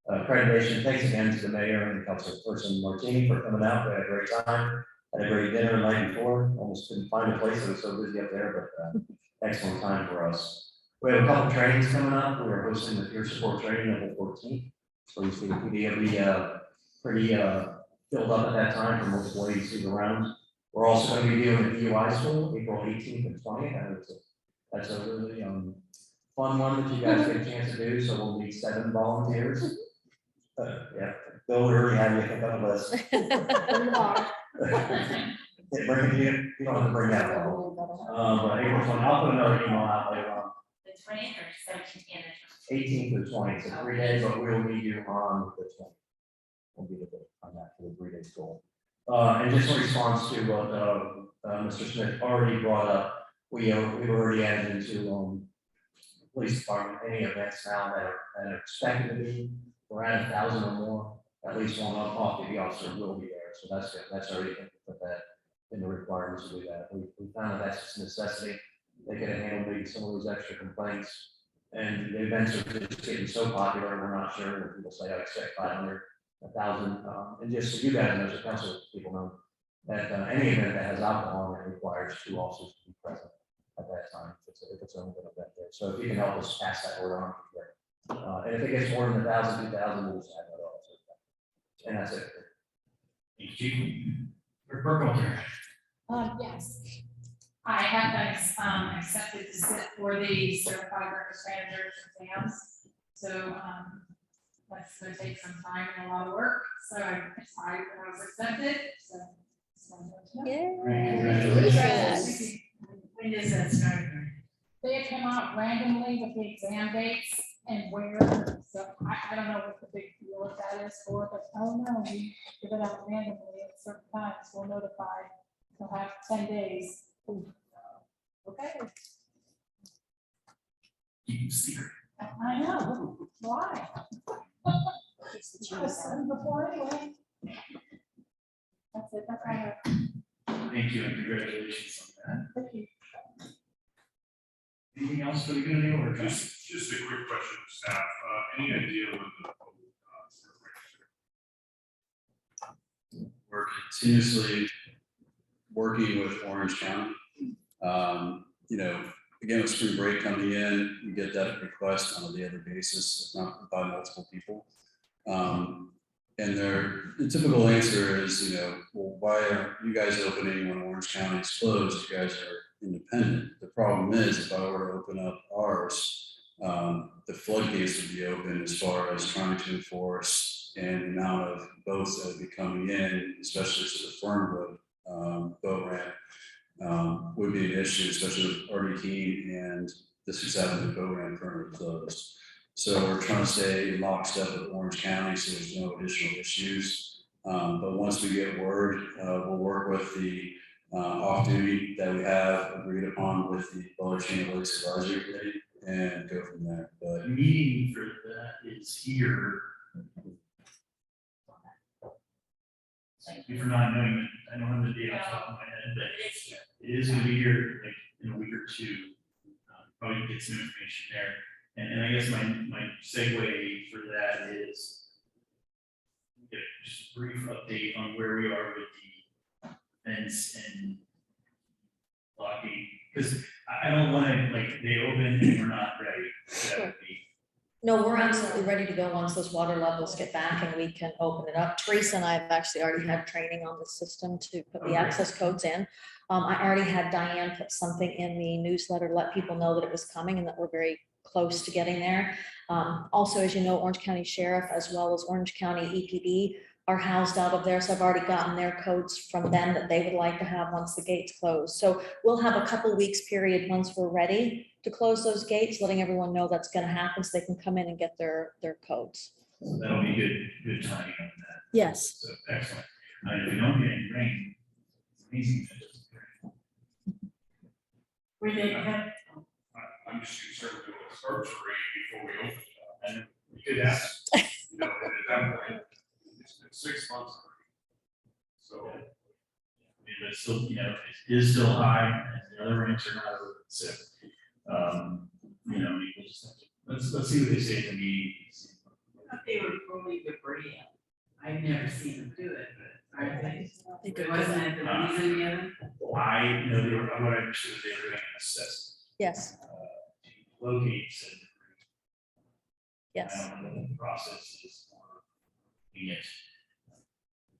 Accreditation, thanks again to the mayor and Councilperson Martini for coming out. We had a great time. Had a great dinner the night before. Almost couldn't find a place. It was so busy up there, but excellent time for us. We have a couple trainings coming up. We are hosting the peer support training on the 14th. So we see the PD will be pretty filled up at that time for most ladies who's around. We're also going to be doing the DUI school April 18th and 20th. And that's a really fun one that you guys get a chance to do. So we'll need 7 volunteers. Yeah, Bill would already have you pick up a list. You don't have to bring that along. But April 20th, I'll put another email out later on. The 20th or 17th and 18th to 20th, so 3 days, but we'll need you on the 20th. We'll be the date on that for the 3 days goal. And just in response to what Mr. Smith already brought up, we've already added into police department any events now that are expected to be around 1,000 or more. At least one off-duty officer will be there, so that's good. That's already put that in the requirements to do that. We found that that's just a necessity. They could handle maybe some of those extra complaints. And the events are just getting so popular, we're not sure. When people say, I expect 500, 1,000. And just so you guys know, as a council people know, that any event that has alcohol in it requires 2 officers to be present at that time. If it's only an event there. So if you can help us pass that order on, great. And if it gets more than 1,000, 2,000, we'll just add that on. And that's it. Thank you. For Burkholder. Yes. I have been accepted to sit for the certified records manager exams. So that's going to take some time and a lot of work. So I was accepted. So. Congratulations. When is that starting? They come out randomly with the exam dates and where. So I don't know what the big deal of that is for, but oh no, we give it out randomly at certain times. We'll notify. We'll have 10 days. Okay. Keep secret. I know. Why? Before anyway. That's it. That's right. Thank you and congratulations on that. Thank you. Anything else for the good of the order? Just a quick question to staff. Any idea when the We're continuously working with Orange County. You know, again, with spring break coming in, we get that request on a daily basis, if not by multiple people. And the typical answer is, well, why are you guys opening when Orange County is closed? You guys are independent. The problem is, if I were to open up ours, the floodgates would be open as far as trying to enforce, and the amount of boats that would be coming in, especially to the Fernwood boat ramp, would be an issue, especially with Artie Key and the 6th boat ramp currently closed. So we're trying to stay in lockstep with Orange County, so there's no additional issues. But once we get word, we'll work with the off-duty that we have agreed upon with the Boulder Chain Lakes Advisory Committee and go from there. The But meeting for that is here. Thank you for not knowing it. I don't have the date off the top of my head, but it is gonna be here like in a week or two. Probably get some information there. And I guess my segue for that is just a brief update on where we are with the fence and blocking, because I don't want to, like, they open and we're not ready. That would be. No, we're absolutely ready to go once those water levels get back and we can open it up. Teresa and I have actually already had training on the system to put the access codes in. I already had Diane put something in the newsletter to let people know that it was coming and that we're very close to getting there. Also, as you know, Orange County Sheriff as well as Orange County EPD are housed out of there. So I've already gotten their codes from them that they would like to have once the gates close. So we'll have a couple weeks period once we're ready to close those gates, letting everyone know that's going to happen so they can come in and get their codes. So that'll be good timing on that. Yes. So excellent. If we don't get any rain, it's amazing. Were they, I'm just concerned with it starts to rain before we open it up. And we could ask, at that point, it's been 6 months. So. But still, it is still high, and the other ranks are not open, so, we'll just have to, let's see what they say at the meeting. I thought they were pulling debris out. I've never seen them do it, but are they? It wasn't at the reason yet? I know they were, what I understood is they were doing an assessment. Yes. To locate said debris. Yes. I don't know what the process is for doing it. I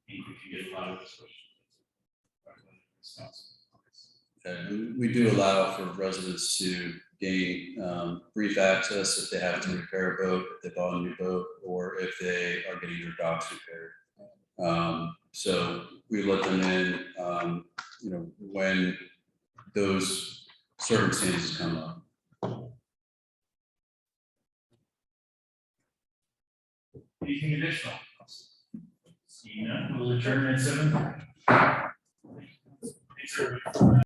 think we can get a lot of this. and we do allow for residents to gain brief access if they have to repair a boat, if they bought a new boat, or if they are getting their docks repaired. So we let them in, when those circumstances come up. Anything additional? Seeing none, we'll adjourn at 7:00. Thanks, everybody.